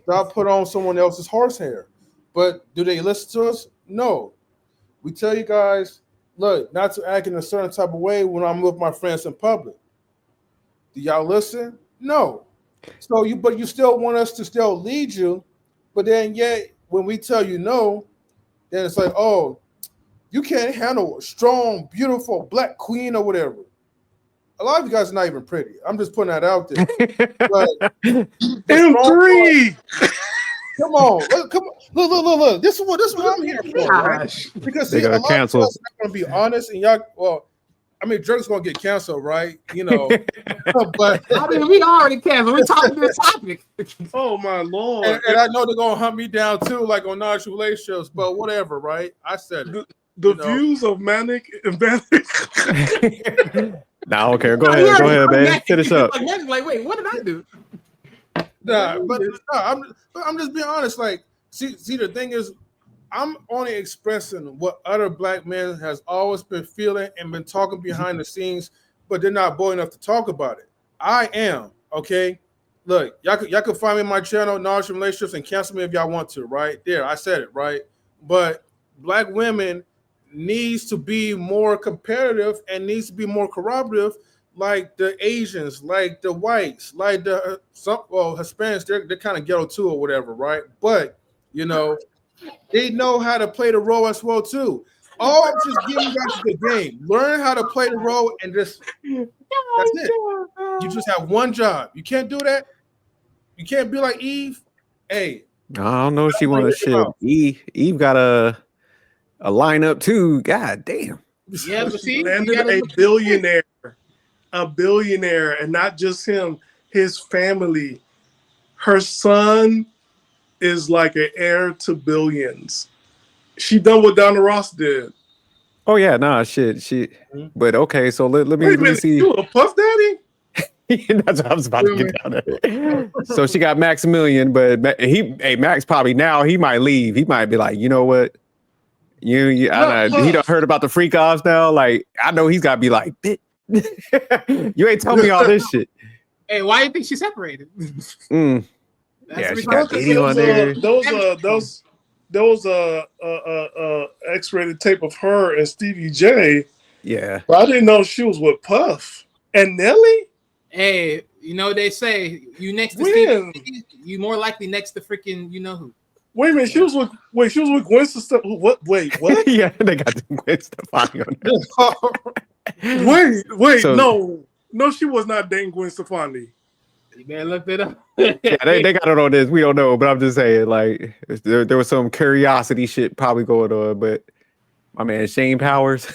stop put on someone else's horsehair. But do they listen to us? No. We tell you guys, look, not to act in a certain type of way when I'm with my friends in public. Do y'all listen? No. So but you still want us to still lead you, but then yet when we tell you no, then it's like, oh, you can't handle a strong, beautiful black queen or whatever. A lot of you guys are not even pretty. I'm just putting that out there. But M3. Come on, look. This is what I'm here for, right? Because They see, a got lot of canceled. us are gonna be honest, and y'all. Well, I mean, Drake's gonna get canceled, right? But I mean, we already canceled. We talking this topic. Oh my lord! and I know they're gonna hunt me down too, like on non relationships. But whatever, right? I said it. The views of Manic and Manic. Nah, I don't care. Go ahead, man. Finish up. Like, wait, what did I do? I'm just being honest. Like, see, the thing is, I'm only expressing what other black men has always been feeling and been talking behind the scenes, but they're not bold enough to talk about it. I am, okay? Look, y'all can find me on my channel, Knowledge Relationships, and cancel me if y'all want to, right? There, I said it, right? But black women needs to be more competitive and needs to be more corroborative, like the Asians, like the whites, like the Hispanics, they're kind of ghetto too or whatever, right? But they know how to play the role as well too. All I'm just giving you guys the game. Learn how to play the role and that's it. You just have one job. You can't do that. You can't be like Eve. Hey, I don't know if she want to shit. Eve got a lineup too. God damn. Yeah, but see, landed a billionaire, and not just him, his family. Her son is like an heir to billions. She done what Donna Ross did. Oh yeah, nah, shit. But okay, so let me see. You a Puff Daddy? That's what I was about to get down there. So she got Maximilian, but Max probably now he might leave. He might be like, you know what? He done heard about the freak offs now. Like I know he's got to be like, you ain't telling me all this shit. Hey, why do you think she separated? Yeah, she got Diddy on there. Those X-rated tape of her and Stevie J. Yeah, but I didn't know she was with Puff and Nelly. Hey, they say you next to Stevie, you more likely next to freaking who. Wait a minute, she was with Gwen Stefani. What? Wait, what? Yeah, they got Gwen Stefani on there. Wait, So, no, she was not dating Gwen Stefani. You better look it up. yeah, they got it on this. We don't know, but I'm just saying, like, there was some curiosity shit probably going on. But my man Shane Powers,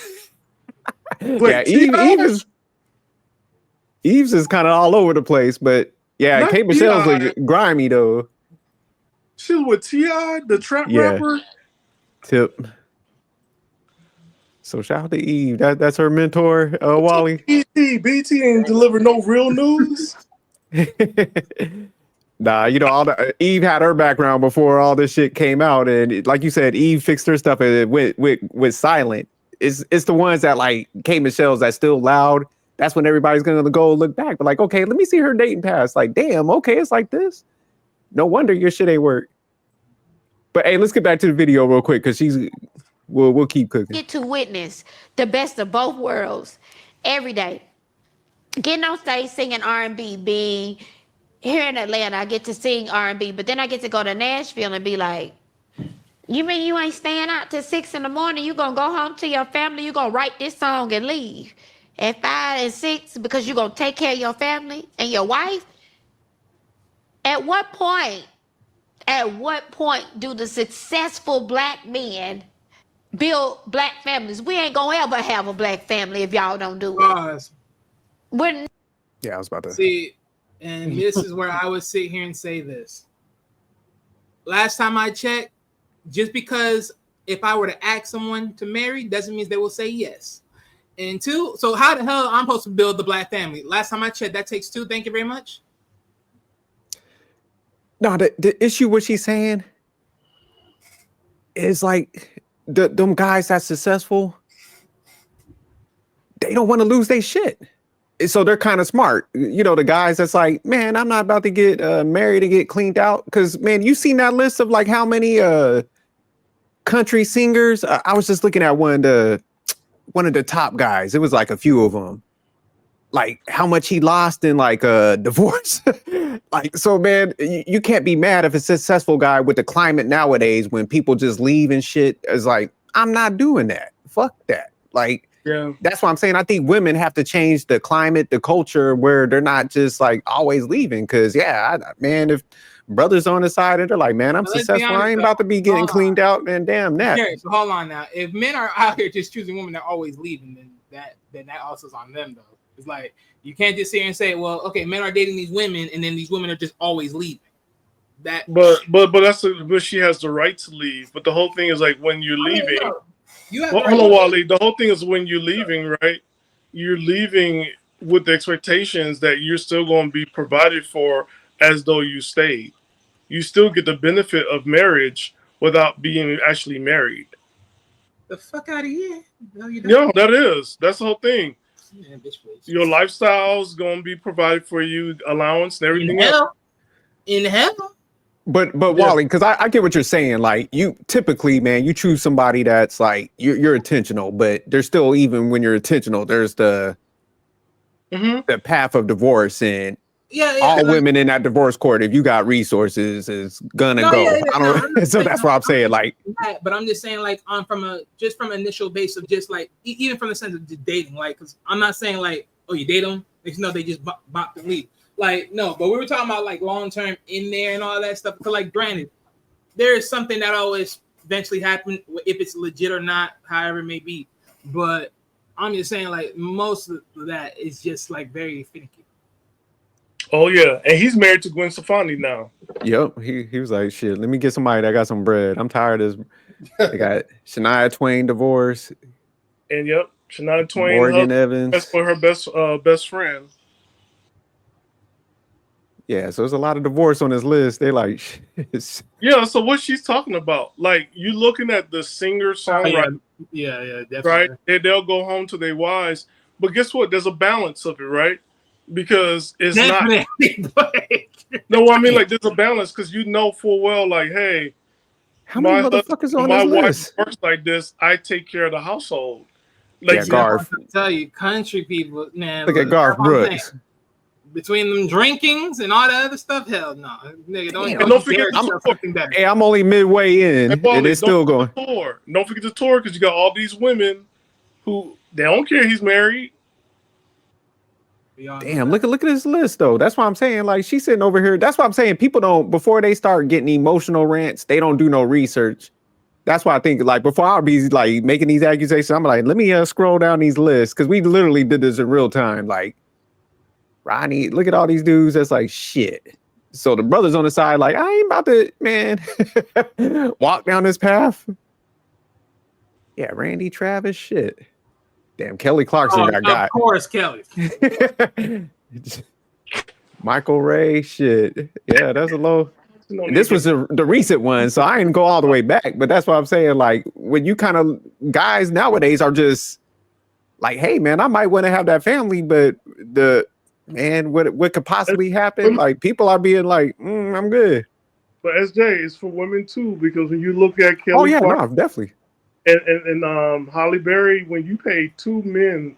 yeah, Wait, T.I.? Eve's is kind of all over the place. But yeah, Not Kate Michelle's T.I. like grimy though. She was with T.I., the trap Yeah. rapper. Tip. So shout out to Eve. That's her mentor, Wally. BT ain't deliver no real news. Nah, you know, all the Eve had her background before all this shit came out, and like you said, Eve fixed her stuff and it went silent. It's the ones that like Kate Michelle's that's still loud. That's when everybody's gonna go look back. But like, okay, let me see her dating past. Like, damn, okay, it's like this. No wonder your shit ain't work. But hey, let's get back to the video real quick because we'll keep cooking. Get to witness the best of both worlds every day. Getting on stage singing R&B, being here in Atlanta, I get to sing R&B, but then I get to go to Nashville and be like, you mean you ain't staying out till 6 in the morning? You gonna go home to your family? You gonna write this song and leave at 5 and 6 because you gonna take care of your family and your wife? At what point do the successful black men build black families? We ain't gonna ever have a black family if y'all don't do it. We're Yeah, I was about to See, and this is where I would sit here and say this. Last time I checked, just because if I were to ask someone to marry doesn't mean they will say yes. And two, so how the hell I'm supposed to build the black family? Last time I checked, that takes two. Thank you very much. No, the issue what she's saying is like them guys that's successful, they don't want to lose their shit. So they're kind of smart. You know, the guys that's like, man, I'm not about to get married and get cleaned out. Because, man, you seen that list of like how many country singers? I was just looking at one of the top guys. It was like a few of them. Like how much he lost in like a divorce. Like, so, man, you can't be mad if a successful guy with the climate nowadays when people just leave and shit is like, I'm not doing that. Fuck that. Like, Yeah. that's why I'm saying I think women have to change the climate, the culture where they're not just like always leaving. Cause yeah, man, if brothers on the side and they're like, man, I'm But let's be successful. I honest, ain't though. about to be getting Hold cleaned out, man. Damn that. Okay, so hold on now. If men are out here just choosing women that are always leaving, then that also is on them though. It's like you can't just sit here and say, well, okay, men are dating these women, and then these women are just always leaving. That But she has the right to leave. But the whole thing is like when you're leaving. You have Well, the hold right on, to- Wally. The whole thing is when you're leaving, right? You're leaving with the expectations that you're still going to be provided for as though you stayed. You still get the benefit of marriage without being actually married. the fuck out of here. No, you don't. Yeah, that's the whole thing. Yeah, bitch, please. Your lifestyle's going to be provided for you, allowance and everything else. In hell. But Yeah. Wally, because I get what you're saying. Like you typically, man, you choose somebody that's like you're intentional, but there's still, even when you're intentional, there's the path of divorce, and all women in that divorce court, if you got resources, is gonna go. So that's what I'm saying. Like, but I'm just saying, like, from initial base of just like even from the sense of just dating, like, because I'm not saying like, oh, you date them, no, they just bop and leave. Like, no, but we were talking about like long term in there and all that stuff. Because, like, granted, there is something that always eventually happen, if it's legit or not, however it may be. But I'm just saying, like, most of that is just like very finicky. Oh yeah, and he's married to Gwen Stefani now. Yep, he was like, shit, let me get somebody that got some bread. I'm tired of this. They got Shania Twain divorce. And yep, Shania Twain, Morgan Evans. That's for her best friend. Yeah, so there's a lot of divorce on this list. They like, yeah. So what she's talking about, like, you looking at the singer songwriter, yeah, definitely. right? They'll go home to their wives, but guess what? There's a balance of it, right? Because it's definitely. No, I mean, like, there's a balance because you know full well, like, hey, how many motherfuckers on this list? Wife works like this. I take care of the household. Like, yeah, Garth. I tell you, country people, man. Look at Garth Brooks. Between them drinkings and all that other stuff, hell no, nigga. Don't forget hey, I'm only midway in, and it's still going. Tour. Don't forget the tour because you got all these women who they don't care he's married. Damn, look at this list though. That's why I'm saying, like, she's sitting over here. That's why I'm saying people don't, before they start getting emotional rants, they don't do no research. That's why I think, like, before I'll be like making these accusations, I'm like, let me scroll down these lists, because we literally did this in real time. Like, Ronnie, look at all these dudes. That's like shit. So the brothers on the side, like, I ain't about to, man, walk down this path. Yeah, Randy Travis, shit. Damn, Kelly Clarkson got. Of course, Kelly. Michael Ray, shit. Yeah, that's a low. And this was the recent one, so I didn't go all the way back. But that's what I'm saying. Like, when you kind of guys nowadays are just like, hey, man, I might want to have that family, but what could possibly happen? Like, people are being like, I'm good. But SJ, it's for women too, because when you look at Kelly, oh yeah, Clarkson, no, definitely. And Holly Berry, when you pay two men,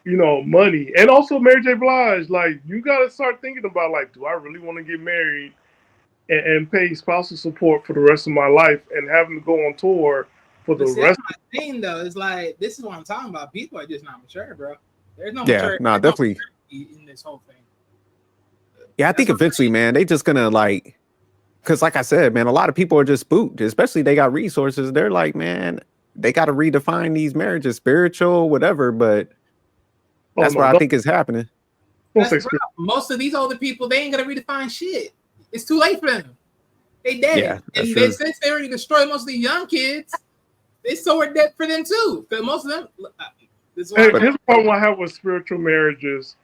money, and also Mary J. Blige, like, you got to start thinking about, like, do I really want to get married and pay spousal support for the rest of my life and having to go on tour for the rest? That's my thing, though. It's like, this is what I'm talking about. People are just not mature, bro. There's no maturity. Yeah, no, definitely in this whole thing. Yeah, I think eventually, man, they just gonna like, because like I said, man, a lot of people are just spooked, especially they got resources. They're like, man, they got to redefine these marriages, spiritual, whatever. But that's what I think is happening. Most of these older people, they ain't gonna redefine shit. It's too late for them. They dead. Yeah, and since they already destroyed most of the young kids, it's so dead for them too. Because most of them. Here's the problem I have with spiritual marriages.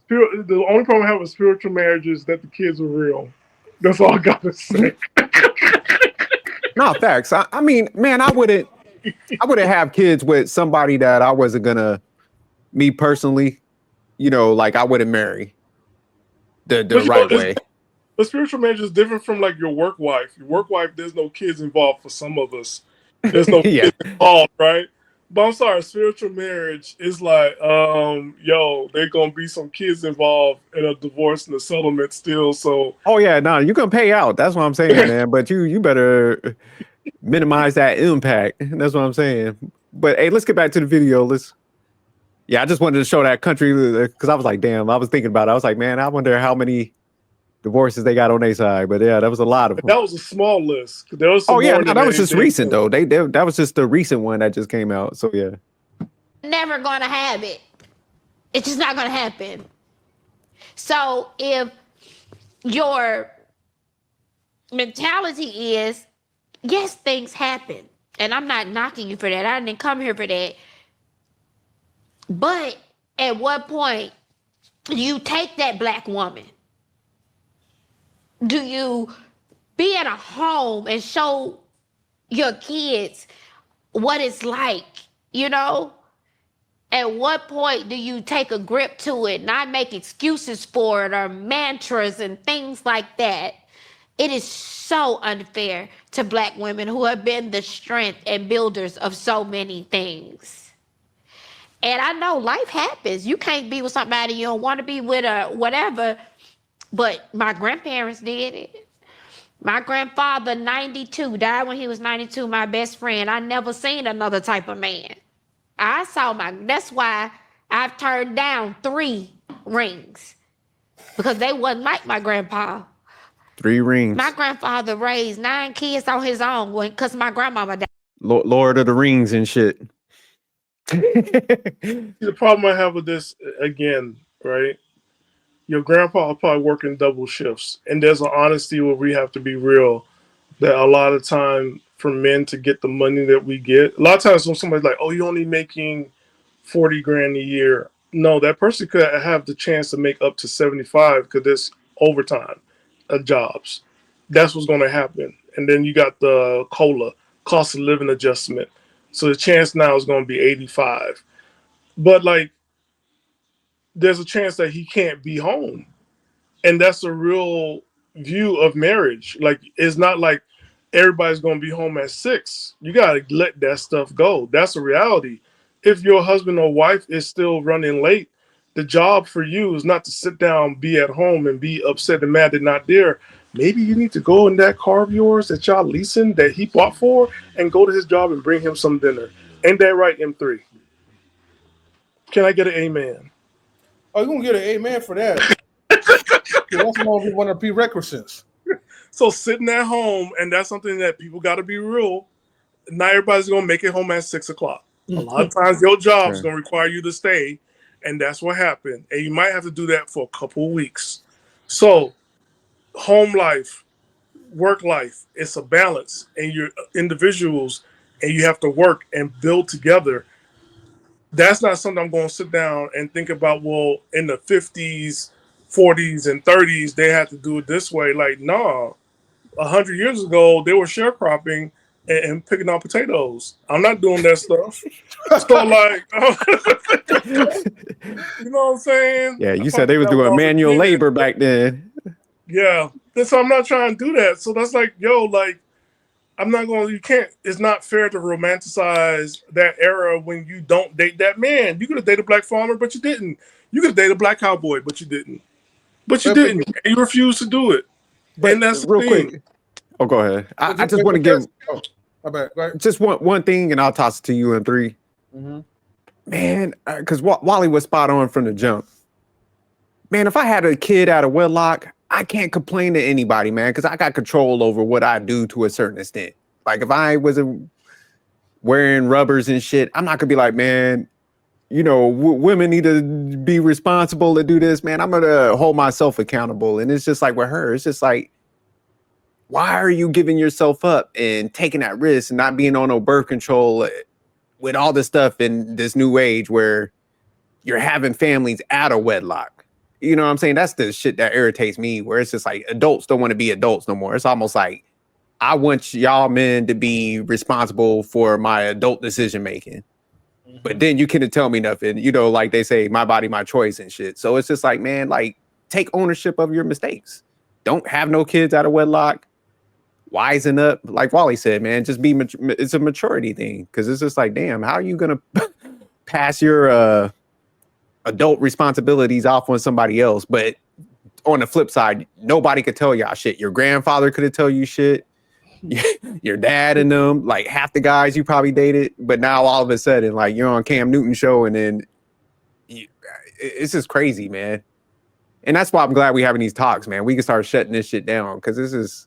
The only problem I have with spiritual marriages is that the kids are real. That's all I gotta say. No, facts. I mean, man, I wouldn't have kids with somebody that I wasn't gonna, me personally, like, I wouldn't marry the right way. But spiritual marriage is different from, like, your work wife. Your work wife, there's no kids involved for some of us. There's no kids involved, right? But I'm sorry, spiritual marriage is like, there's gonna be some kids involved in a divorce and a settlement still. So you're gonna pay out. That's what I'm saying, man. But you better minimize that impact. That's what I'm saying. But hey, let's get back to the video. I just wanted to show that country, because I was like, damn, I was thinking about it. I was like, man, I wonder how many divorces they got on their side. But yeah, that was a lot of them. That was a small list. There was some that was just recent though. That was just the recent one that just came out. So yeah, never gonna have it. It's just not gonna happen. So if your mentality is, yes, things happen, and I'm not knocking you for that. I didn't come here for that. But at what point do you take that black woman? Do you be in a home and show your kids what it's like, At what point do you take a grip to it, not make excuses for it or mantras and things like that? It is so unfair to black women who have been the strength and builders of so many things. And I know life happens. You can't be with somebody you don't want to be with or whatever. But my grandparents did it. My grandfather, 92, died when he was 92, my best friend. I never seen another type of man. That's why I've turned down 3 rings. Because they wasn't like my grandpa. 3 rings. My grandfather raised 9 kids on his own because my grandmama died. Lord of the Rings and shit. The problem I have with this, again, right? Your grandpa probably working double shifts. And there's an honesty where we have to be real that a lot of time for men to get the money that we get, a lot of times when somebody's like, oh, you're only making 40 grand a year. No, that person could have the chance to make up to 75 because there's overtime jobs. That's what's going to happen. And then you got the COLA, cost of living adjustment. So the chance now is going to be 85. But like, there's a chance that he can't be home. And that's a real view of marriage. Like, it's not like everybody's going to be home at 6. You got to let that stuff go. That's a reality. If your husband or wife is still running late, the job for you is not to sit down, be at home, and be upset and mad they're not there. Maybe you need to go in that car of yours that y'all leasing that he bought for and go to his job and bring him some dinner. Ain't that right, M3? Can I get an amen? Oh, you gonna get an amen for that? That's one of the prerequisites. So sitting at home, and that's something that people got to be real. Not everybody's gonna make it home at 6:00. A lot of times, your job's Sure. gonna require you to stay, and that's what happened. And you might have to do that for a couple of weeks. So, home life, work life, it's a balance, and you're individuals, and you have to work and build together. That's not something I'm going to sit down and think about. Well, in the 50s, 40s, and 30s, they had to do it this way. Like, nah, 100 years ago, they were sharecropping and picking out potatoes. I'm not doing that stuff. So, like, you know what I'm saying? Yeah, I you said found they was that when I doing was a manual kid. labor back then. Yeah. And so I'm not trying to do that. So that's like, yo, like, I'm not going to, you can't, it's not fair to romanticize that era when you don't date that man. You could have dated a black farmer, but you didn't. You could have dated a black cowboy, but you didn't. But you didn't. And you refused to do it. But And that's the real thing. quick, oh, go ahead. I just want to give My bad. Right. just one thing, and I'll toss it to you in 3. Mm-hmm. Man, because Wally was spot on from the jump. Man, if I had a kid out of wedlock, I can't complain to anybody, man, because I got control over what I do to a certain extent. Like if I wasn't wearing rubbers and shit, I'm not gonna be like, man, you know, women need to be responsible to do this, man. I'm gonna hold myself accountable. And it's just like with her, it's just like, why are you giving yourself up and taking that risk and not being on no birth control with all this stuff in this new age where you're having families out of wedlock? You know what I'm saying? That's the shit that irritates me, where it's just like adults don't want to be adults no more. It's almost like I want y'all men to be responsible for my adult decision making. But then you couldn't tell me nothing, you know, like they say, my body, my choice and shit. So it's just like, man, like take ownership of your mistakes. Don't have no kids out of wedlock. Wisen up. Like Wally said, man, just be, it's a maturity thing. Cause it's just like, damn, how are you going to pass your adult responsibilities off on somebody else? But on the flip side, nobody could tell y'all shit. Your grandfather could have tell you shit. Your dad and them, like half the guys you probably dated, but now all of a sudden, like you're on Cam Newton show, and then it's just crazy, man. And that's why I'm glad we're having these talks, man. We can start shutting this shit down because this is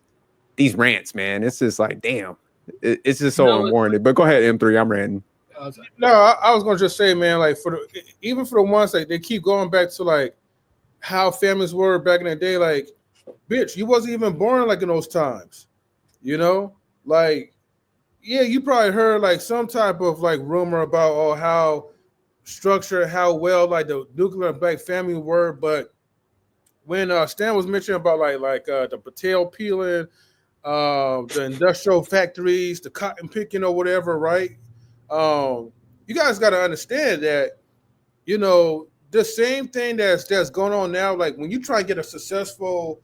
these rants, man. It's just like, damn, it's just so unwarranted. But go ahead, M3, I'm ranting. No, I was gonna just say, man, like even for the ones like they keep going back to like how families were back in the day, like, bitch, you wasn't even born like in those times. You know, like, yeah, you probably heard like some type of like rumor about how structured, how well like the nuclear black family were. But when Stan was mentioning about like the potato peeling, the industrial factories, the cotton picking or whatever, right? You guys got to understand that, you know, the same thing that's going on now. Like when you try to get a successful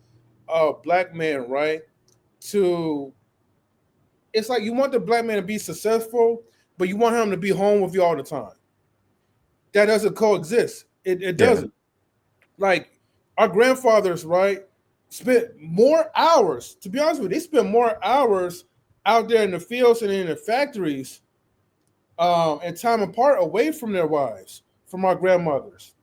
black man, right, to it's like you want the black man to be successful, but you want him to be home with you all the time. That doesn't coexist. It doesn't. Like our grandfathers, right, spent more hours, to be honest with you, they spent more hours out there in the fields and in the factories and time apart away from their wives, from our grandmothers.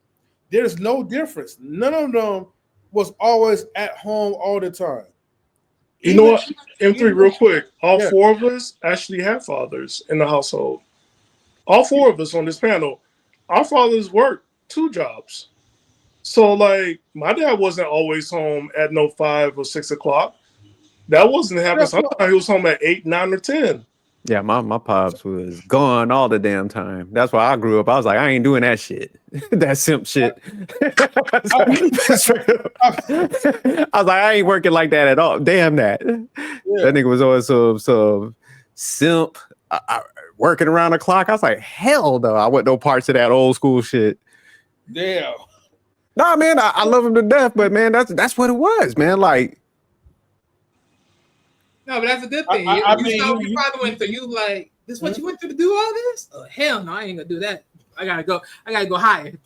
There's no difference. None of them was always at home all the time. You know what? M3, real quick. All 4 of us actually have fathers in the household. All 4 of us on this panel, our fathers worked 2 jobs. So, like, my dad wasn't always home at 5 or 6 o'clock. That wasn't happening. Sometimes he was home at 8, 9, or 10. Yeah, my pops was gone all the damn time. That's why I grew up. I was like, I ain't doing that shit. That simp shit. I was like, I ain't working like that at all. Damn that. That nigga was always some simp working around the clock. I was like, hell no. I want no parts of that old school shit. Damn. Nah, man, I love him to death, but man, that's what it was, man. Like, no, but that's a good thing. You probably went through. You like this? What you went through to do all this? Oh hell no, I ain't gonna do that. I gotta go higher.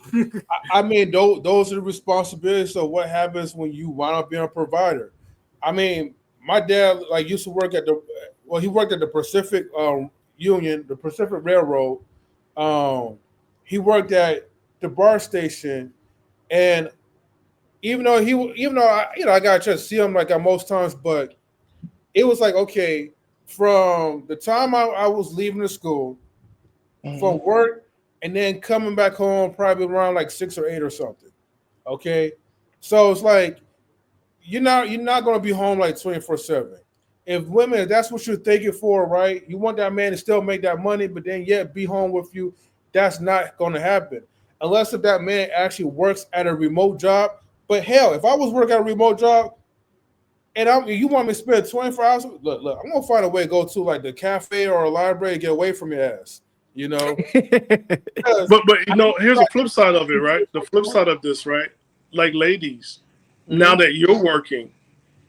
I mean, those are the responsibilities of what happens when you wind up being a provider. I mean, my dad like used to work at he worked at the Pacific Union, the Pacific Railroad. He worked at the bar station, and even though I got a chance to see him like at most times, but it was like, okay, from the time I was leaving the school from work and then coming back home probably around like 6 or 8 or something. Okay. So it's like you're not gonna be home like 24/7. If women, if that's what you're thinking for, right? You want that man to still make that money, but then yet be home with you. That's not gonna happen. Unless if that man actually works at a remote job. But hell, if I was working at a remote job and you want me to spend 24 hours, look, I'm gonna find a way to go to like the cafe or a library and get away from your ass. You know. But you know, here's the flip side of it, right? The flip side of this, right? Like ladies, now that you're working,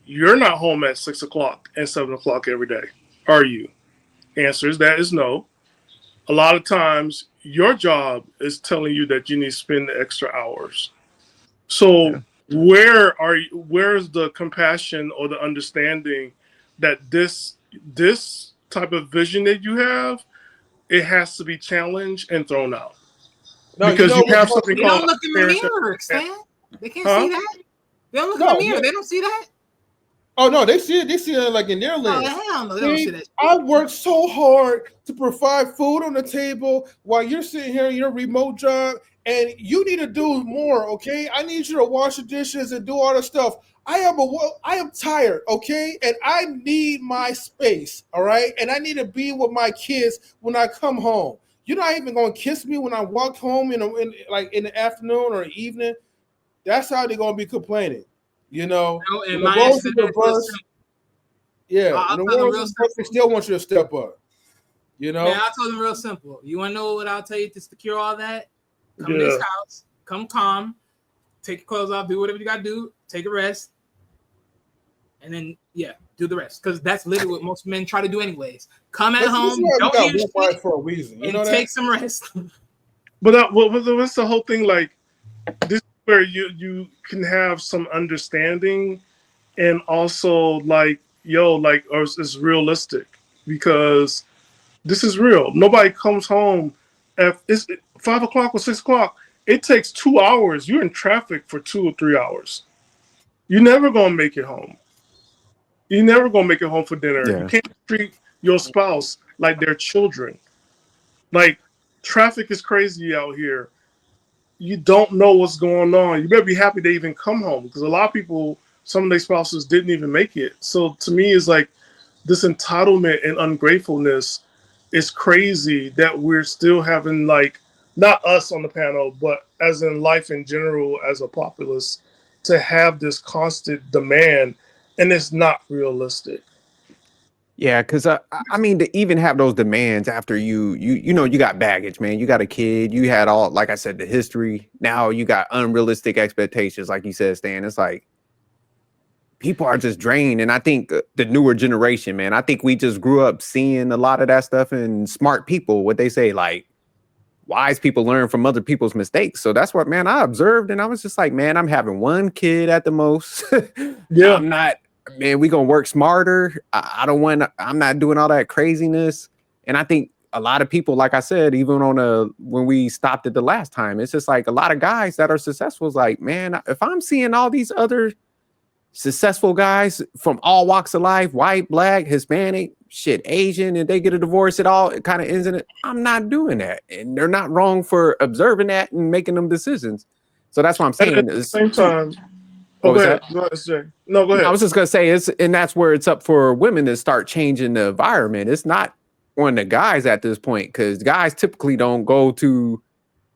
you're not home at 6 o'clock and 7 o'clock every day, are you? Answer is that is no. A lot of times, your job is telling you that you need to spend the extra hours. So where's the compassion or the understanding that this type of vision that you have, it has to be challenged and thrown out? No, because you have something They called don't look in the mirror, Stan. They can't see that. They don't look in the mirror. They don't see that. Oh no, they see it. They see it like in their lens. Oh hell no, they don't see that. I worked so hard to provide food on the table while you're sitting here in your remote job, and you need to do more. Okay, I need you to wash the dishes and do all the stuff. I am tired. Okay, and I need my space. All right, and I need to be with my kids when I come home. You're not even gonna kiss me when I walk home in the afternoon or evening. That's how they're gonna be complaining. You know, and my answer to that reverse, yeah, I'll the tell them world real is they still want you to step up. You know, man, I told them real simple. You want to know what I'll tell you to secure all that? Come to this house, come calm, take your clothes off, do whatever you gotta do, take a rest, and then do the rest. Because that's literally what most men try to do anyways. Come at home, don't hear shit, for a reason. You know take some rest. But what's the whole thing like? This is where you can have some understanding, and also like or it's realistic, because this is real. Nobody comes home at it's 5 o'clock or 6 o'clock. It takes 2 hours. You're in traffic for 2 or 3 hours. You're never gonna make it home. You're never gonna make it home for dinner. Yeah. You can't treat your spouse like they're children. Like, traffic is crazy out here. You don't know what's going on. You better be happy they even come home, because a lot of people, some of their spouses didn't even make it. So to me, it's like this entitlement and ungratefulness is crazy that we're still having, like, not us on the panel, but as in life in general, as a populace, to have this constant demand, and it's not realistic. Yeah, because I mean, to even have those demands after you know, you got baggage, man. You got a kid. You had all, like I said, the history. Now you got unrealistic expectations, like you said, Stan. It's like people are just drained, and I think the newer generation, man. I think we just grew up seeing a lot of that stuff, and smart people, what they say, like wise people learn from other people's mistakes. So that's what, man, I observed, and I was just like, man, I'm having one kid at the most. Yeah. I'm not. Man, we gonna work smarter. I'm not doing all that craziness. And I think a lot of people, like I said, even when we stopped it the last time, it's just like a lot of guys that are successful is like, man, if I'm seeing all these other successful guys from all walks of life, white, black, Hispanic, shit, Asian, and they get a divorce, it kind of ends in it. I'm not doing that. And they're not wrong for observing that and making them decisions. So that's what I'm saying. At the same time, What was go ahead. that? Go ahead, Jay. No, go ahead. I was just gonna say and that's where it's up for women to start changing the environment. It's not on the guys at this point, because guys typically don't go to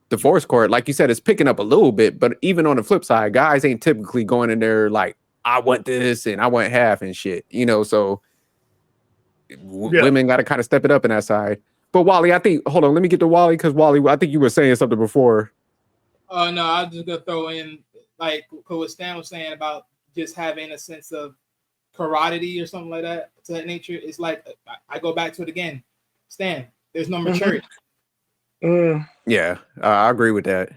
divorce court. Like you said, it's picking up a little bit, but even on the flip side, guys ain't typically going in there like, I want this and I want half and shit, you know. So women got to kind of step it up in that side. But Wally, hold on, let me get to Wally, because Wally, I think you were saying something before. Oh no, I was just gonna throw in like what Stan was saying about just having a sense of karate or something like that to that nature. It's like I go back to it again. Stan, there's no maturity. Yeah, I agree with that.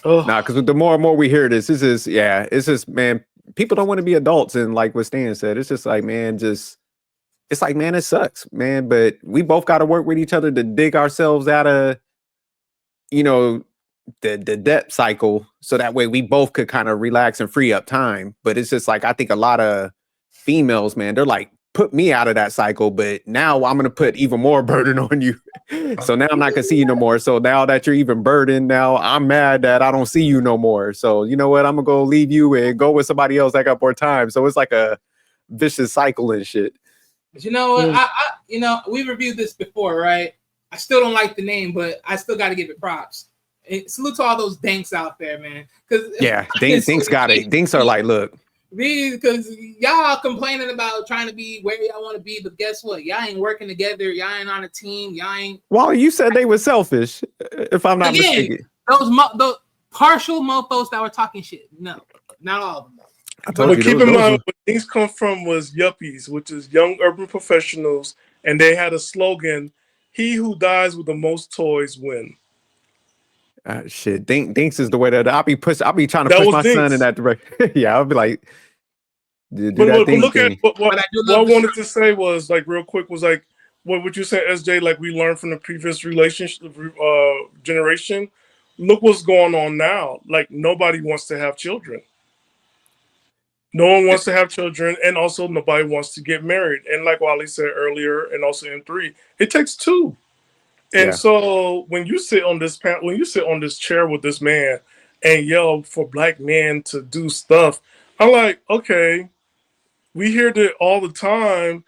Nah, because the more and more we hear this, it's just, man, people don't want to be adults, and like what Stan said, it's just like, man, it's like, man, it sucks, man, but we both got to work with each other to dig ourselves out of, you know, the debt cycle, so that way we both could kind of relax and free up time. But it's just like I think a lot of females, man, they're like, put me out of that cycle, but now I'm gonna put even more burden on you. So now I'm not gonna see you no more. So now that you're even burdened, now I'm mad that I don't see you no more. So you know what? I'm gonna go leave you and go with somebody else that got more time. So it's like a vicious cycle and shit. But you know what? We reviewed this before, right? I still don't like the name, but I still got to give it props. And salute to all those dinks out there, man. Because yeah, dinks got it. Dinks are like, look. Because y'all complaining about trying to be where y'all want to be, but guess what? Y'all ain't working together. Y'all ain't on a team. Y'all ain't. Well, you said they were selfish, if I'm not mistaken. Those partial mofos that were talking shit. No, not all of them. But keep in mind, where things come from was yuppies, which is young urban professionals, and they had a slogan: "He who dies with the most toys win." Shit, Dinks is the way that I'll be trying to push my son in that direction. Yeah, I'll be like, but look at what I wanted to say was like real quick was like what would you say, SJ? Like we learned from the previous relationship generation. Look what's going on now. Like nobody wants to have children. No one wants to have children, and also nobody wants to get married. And like Wally said earlier, and also in 3, it takes 2. And so when you sit on this chair with this man and yell for black men to do stuff, I'm like, okay, we hear that all the time.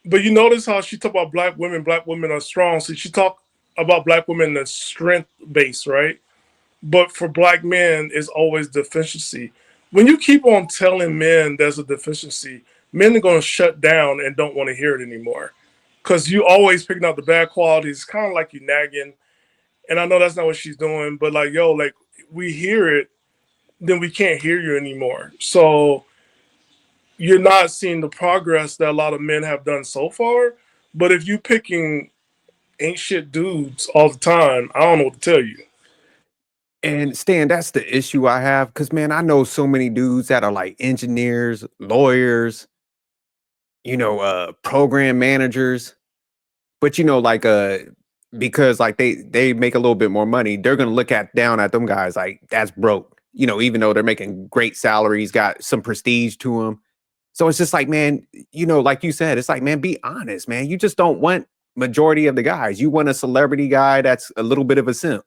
But you notice how she talk about black women are strong. So she talk about black women as strength based, right? But for black men, it's always deficiency. When you keep on telling men there's a deficiency, men are going to shut down and don't want to hear it anymore. Because you always picking out the bad qualities, kind of like you nagging. And I know that's not what she's doing, but like, yo, like we hear it, then we can't hear you anymore. So you're not seeing the progress that a lot of men have done so far. But if you picking ain't shit dudes all the time, I don't know what to tell you. And Stan, that's the issue I have. Cause man, I know so many dudes that are like engineers, lawyers, program managers. But because like they make a little bit more money, they're gonna look down at them guys like that's broke. Even though they're making great salaries, got some prestige to them. So it's just like, man, like you said, it's like, man, be honest, man. You just don't want majority of the guys. You want a celebrity guy that's a little bit of a simp.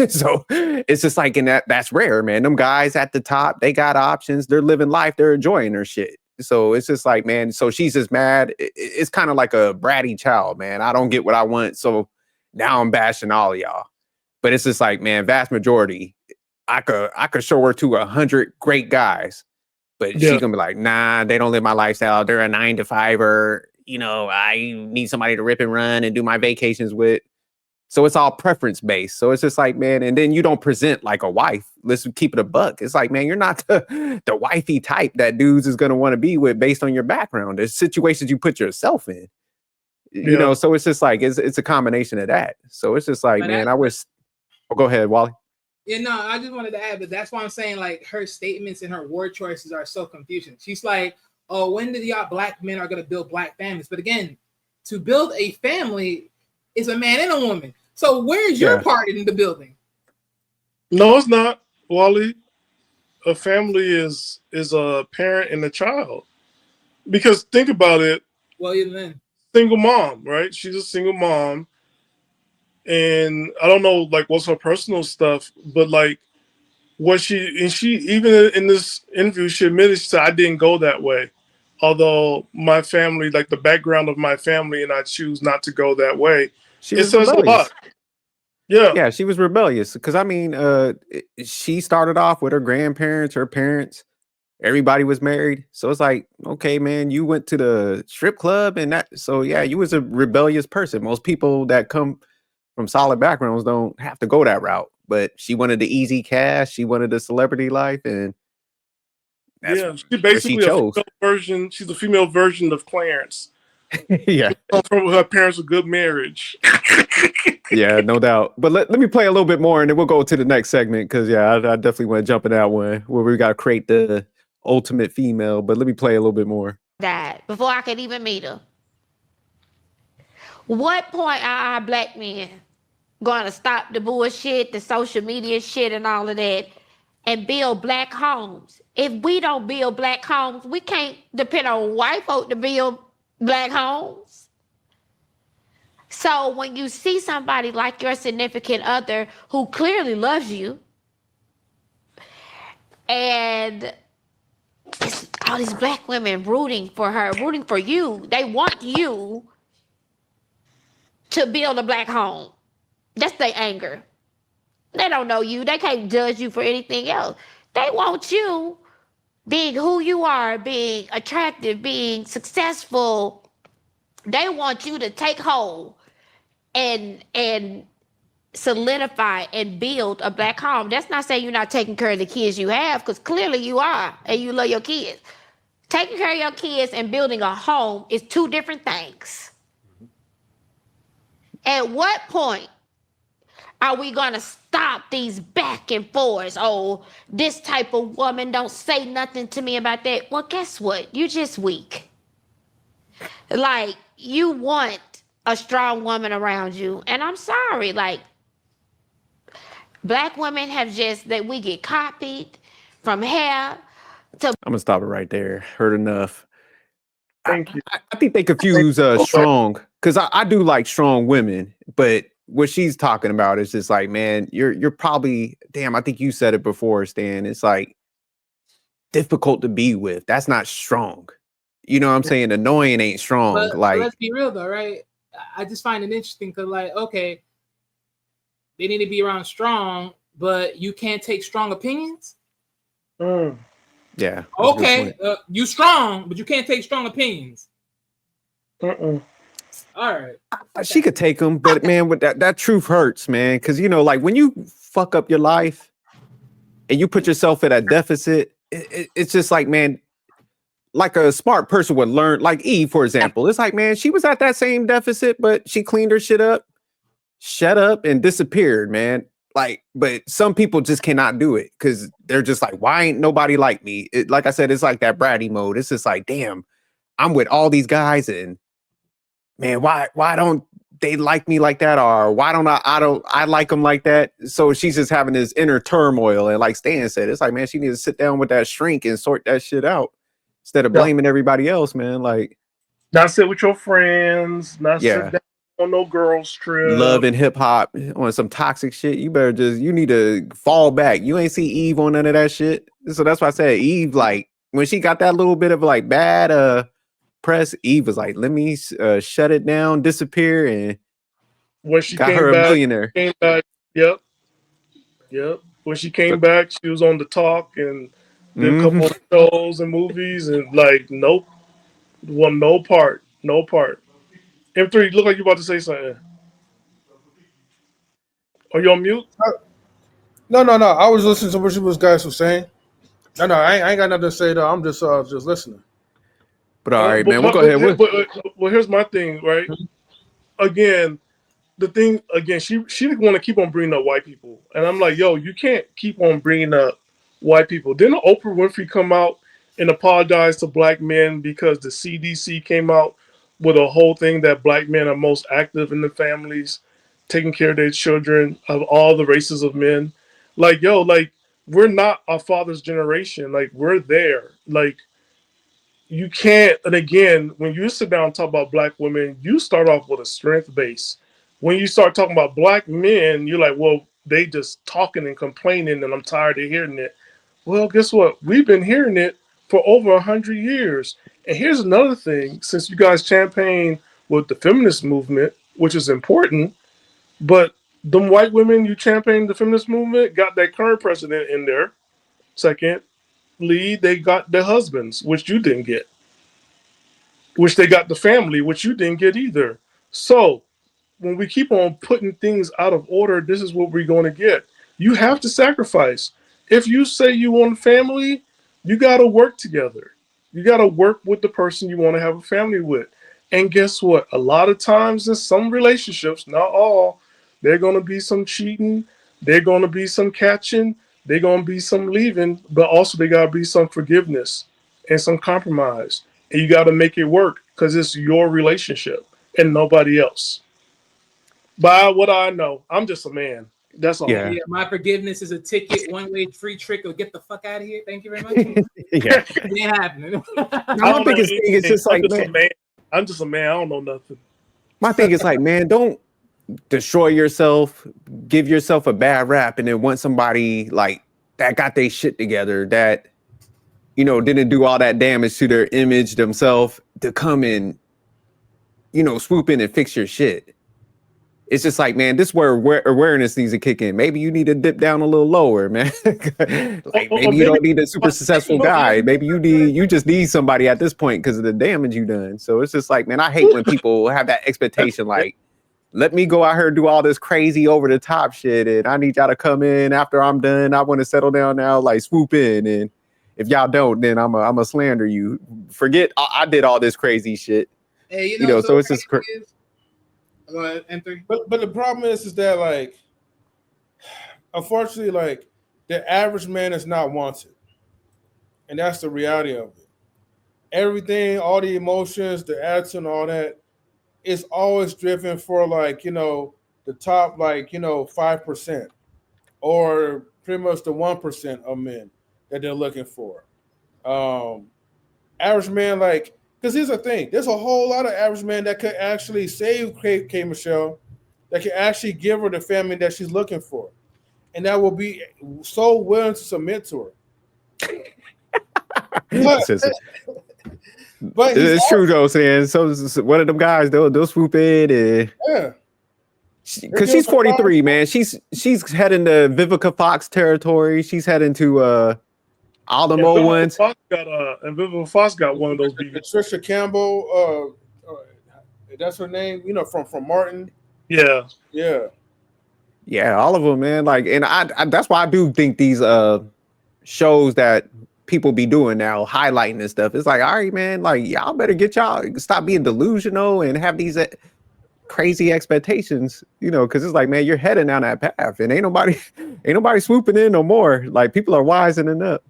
So it's just like, and that's rare, man. Them guys at the top, they got options. They're living life. They're enjoying their shit. So it's just like, man, so she's just mad. It's kind of like a bratty child, man. I don't get what I want. So now I'm bashing all of y'all. But it's just like, man, vast majority, I could show her to 100 great guys, but she's gonna be like, nah, they don't live my lifestyle. They're a 9-to-5er. I need somebody to rip and run and do my vacations with. So it's all preference based. So it's just like, man, and then you don't present like a wife. Let's keep it a buck. It's like, man, you're not the wifey type that dudes is going to want to be with based on your background. There's situations you put yourself in, so it's just like, it's a combination of that. So it's just like, but man, I wish, go ahead, Wally. Yeah, no, I just wanted to add, but that's why I'm saying like her statements and her word choices are so confusing. She's like, oh, when did y'all black men are going to build black families? But again, to build a family is a man and a woman. So where's your part in the building? No, it's not, Wally. A family is a parent and a child. Because think about it. Well, then single mom, right? She's a single mom, and I don't know like what's her personal stuff, but like she even in this interview she admitted, she said, I didn't go that way. Although my family, like the background of my family, and I choose not to go that way. It says rebellious. A lot. Yeah, she was rebellious because I mean, she started off with her grandparents, her parents. Everybody was married, so it's like, okay, man, you went to the strip club and that. So yeah, you was a rebellious person. Most people that come from solid backgrounds don't have to go that route. But she wanted the easy cash. She wanted the celebrity life, and that's she basically a female version. She's a female version of Clarence. Yeah, from her parents' a good marriage. Yeah, no doubt. But let me play a little bit more, and then we'll go to the next segment because I definitely want to jump in that one where we got to create the ultimate female. But let me play a little bit more. That before I could even meet her. What point are our black men going to stop the bullshit, the social media shit, and all of that, and build black homes. If we don't build black homes, we can't depend on white folk to build black homes. So when you see somebody like your significant other who clearly loves you, and it's all these black women rooting for her, rooting for you, they want you to build a black home. That's their anger. They don't know you. They can't judge you for anything else. They want you being who you are, being attractive, being successful. They want you to take hold and solidify and build a black home. That's not saying you're not taking care of the kids you have, because clearly you are, and you love your kids. Taking care of your kids and building a home is two different things. At what point are we gonna stop these back and forths? Oh, this type of woman don't say nothing to me about that. Well, guess what? You just weak. Like, you want a strong woman around you. And I'm sorry, like, black women have just, that we get copied from hair to. I'm gonna stop it right there. Heard enough. Thank you. I think they confuse strong, because I do like strong women, but what she's talking about is just like, man, you're probably, damn, I think you said it before, Stan. It's like difficult to be with. That's not strong. You know what I'm saying? Annoying ain't strong. But like, let's be real though, right? I just find it interesting because, like, okay, they need to be around strong, but you can't take strong opinions. Mm. yeah. that's a good Okay, point. you strong, but you can't take strong opinions. Mm-mm. All right. She could take them, but man, with that truth hurts, man. Because you know, like when you fuck up your life and you put yourself at a deficit, it's just like, man, like a smart person would learn. Like Eve, for example, it's like, man, she was at that same deficit, but she cleaned her shit up, shut up, and disappeared, man. Like, but some people just cannot do it because they're just like, why ain't nobody like me? Like I said, it's like that bratty mode. It's just like, damn, I'm with all these guys, and man, why don't they like me like that? Or why don't I like them like that? So she's just having this inner turmoil. And like Stan said, it's like, man, she needs to sit down with that shrink and sort that shit out instead of blaming everybody else, man. Like, Not sit with your friends, not yeah, sit down on no girls trip. love and hip hop on some toxic shit. You need to fall back. You ain't see Eve on none of that shit. So that's why I said Eve, like when she got that little bit of like bad press, Eve was like, let me shut it down, disappear, and When she got came her a back, millionaire. Yep. When she came back, she was on the talk and did a couple of shows and movies, and like, nope, well, no part. M3, look like you about to say something. Are you on mute? No. I was listening to what you guys were saying. No, I ain't got nothing to say though. I'm just listening. But all right, man, we'll go ahead. Well, here's my thing, right? Again, the thing again, she didn't want to keep on bringing up white people, and I'm like, yo, you can't keep on bringing up white people. Didn't Oprah Winfrey come out and apologize to black men because the CDC came out with a whole thing that black men are most active in the families, taking care of their children of all the races of men. Like, yo, like we're not our father's generation. Like we're there. Like you can't, and again, when you sit down and talk about black women, you start off with a strength base. When you start talking about black men, you're like, well, they just talking and complaining, and I'm tired of hearing it. Well, guess what? We've been hearing it for over 100 years. And here's another thing: since you guys champagne with the feminist movement, which is important, but them white women you champagne the feminist movement got that current president in there. Second, lead, they got their husbands, which you didn't get, which they got the family, which you didn't get either. So when we keep on putting things out of order, this is what we're going to get. You have to sacrifice. If you say you want a family, you got to work together. You got to work with the person you want to have a family with. And guess what? A lot of times in some relationships, not all, there's going to be some cheating, there's going to be some catching, there's going to be some leaving, but also there got to be some forgiveness and some compromise. And you got to make it work because it's your relationship and nobody else. By what I know, I'm just a man. That's all. Yeah. Yeah, my forgiveness is a ticket, one-way free trick, or get the fuck out of here. Thank you very much. Yeah. It ain't happening. Now, I my don't know biggest thing is anything. just like, I'm just man, a man. I'm just a man. I don't know nothing. my thing is like, man, don't destroy yourself, give yourself a bad rap, and then want somebody like that got their shit together, that, you know, didn't do all that damage to their image themselves, to come and, you know, swoop in and fix your shit. It's just like, man, this is where awareness needs to kick in. Maybe you need to dip down a little lower, man. Like maybe you don't need a super successful guy. Maybe you just need somebody at this point because of the damage you done. So it's just like, man, I hate when people have that expectation, like, let me go out here and do all this crazy over the top shit, and I need y'all to come in after I'm done. I want to settle down now, like swoop in, and if y'all don't, then I'm a slander you. Forget I did all this crazy shit. Hey, You know, so it's just go ahead, M3. But the problem is that, like, unfortunately, like, the average man is not wanted, and that's the reality of it. Everything, all the emotions, the attitude, all that, is always driven for, like, you know, the top, like, you know, 5%, or pretty much the 1% of men that they're looking for. Average man, like, because here's the thing, there's a whole lot of average men that could actually save K. Michelle, that can actually give her the family that she's looking for, and that will be so willing to submit to her. But it's true though, saying so one of them guys, they'll swoop in and yeah, because she's 43, man. She's heading to Vivica Fox territory. She's heading to all the old ones. And Vivica Fox got one of those BBs. Trisha Campbell, that's her name, you know, from Martin. Yeah. Yeah, all of them, man. Like, and I that's why I do think these shows that people be doing now, highlighting this stuff, it's like, all right, man, like y'all better stop being delusional and have these crazy expectations, you know, because it's like, man, you're heading down that path, and ain't nobody swooping in no more. Like, people are wisening up.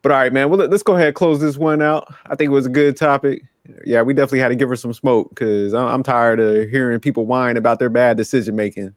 But all right, man, well, let's go ahead and close this one out. I think it was a good topic. Yeah, we definitely had to give her some smoke because I'm tired of hearing people whine about their bad decision making.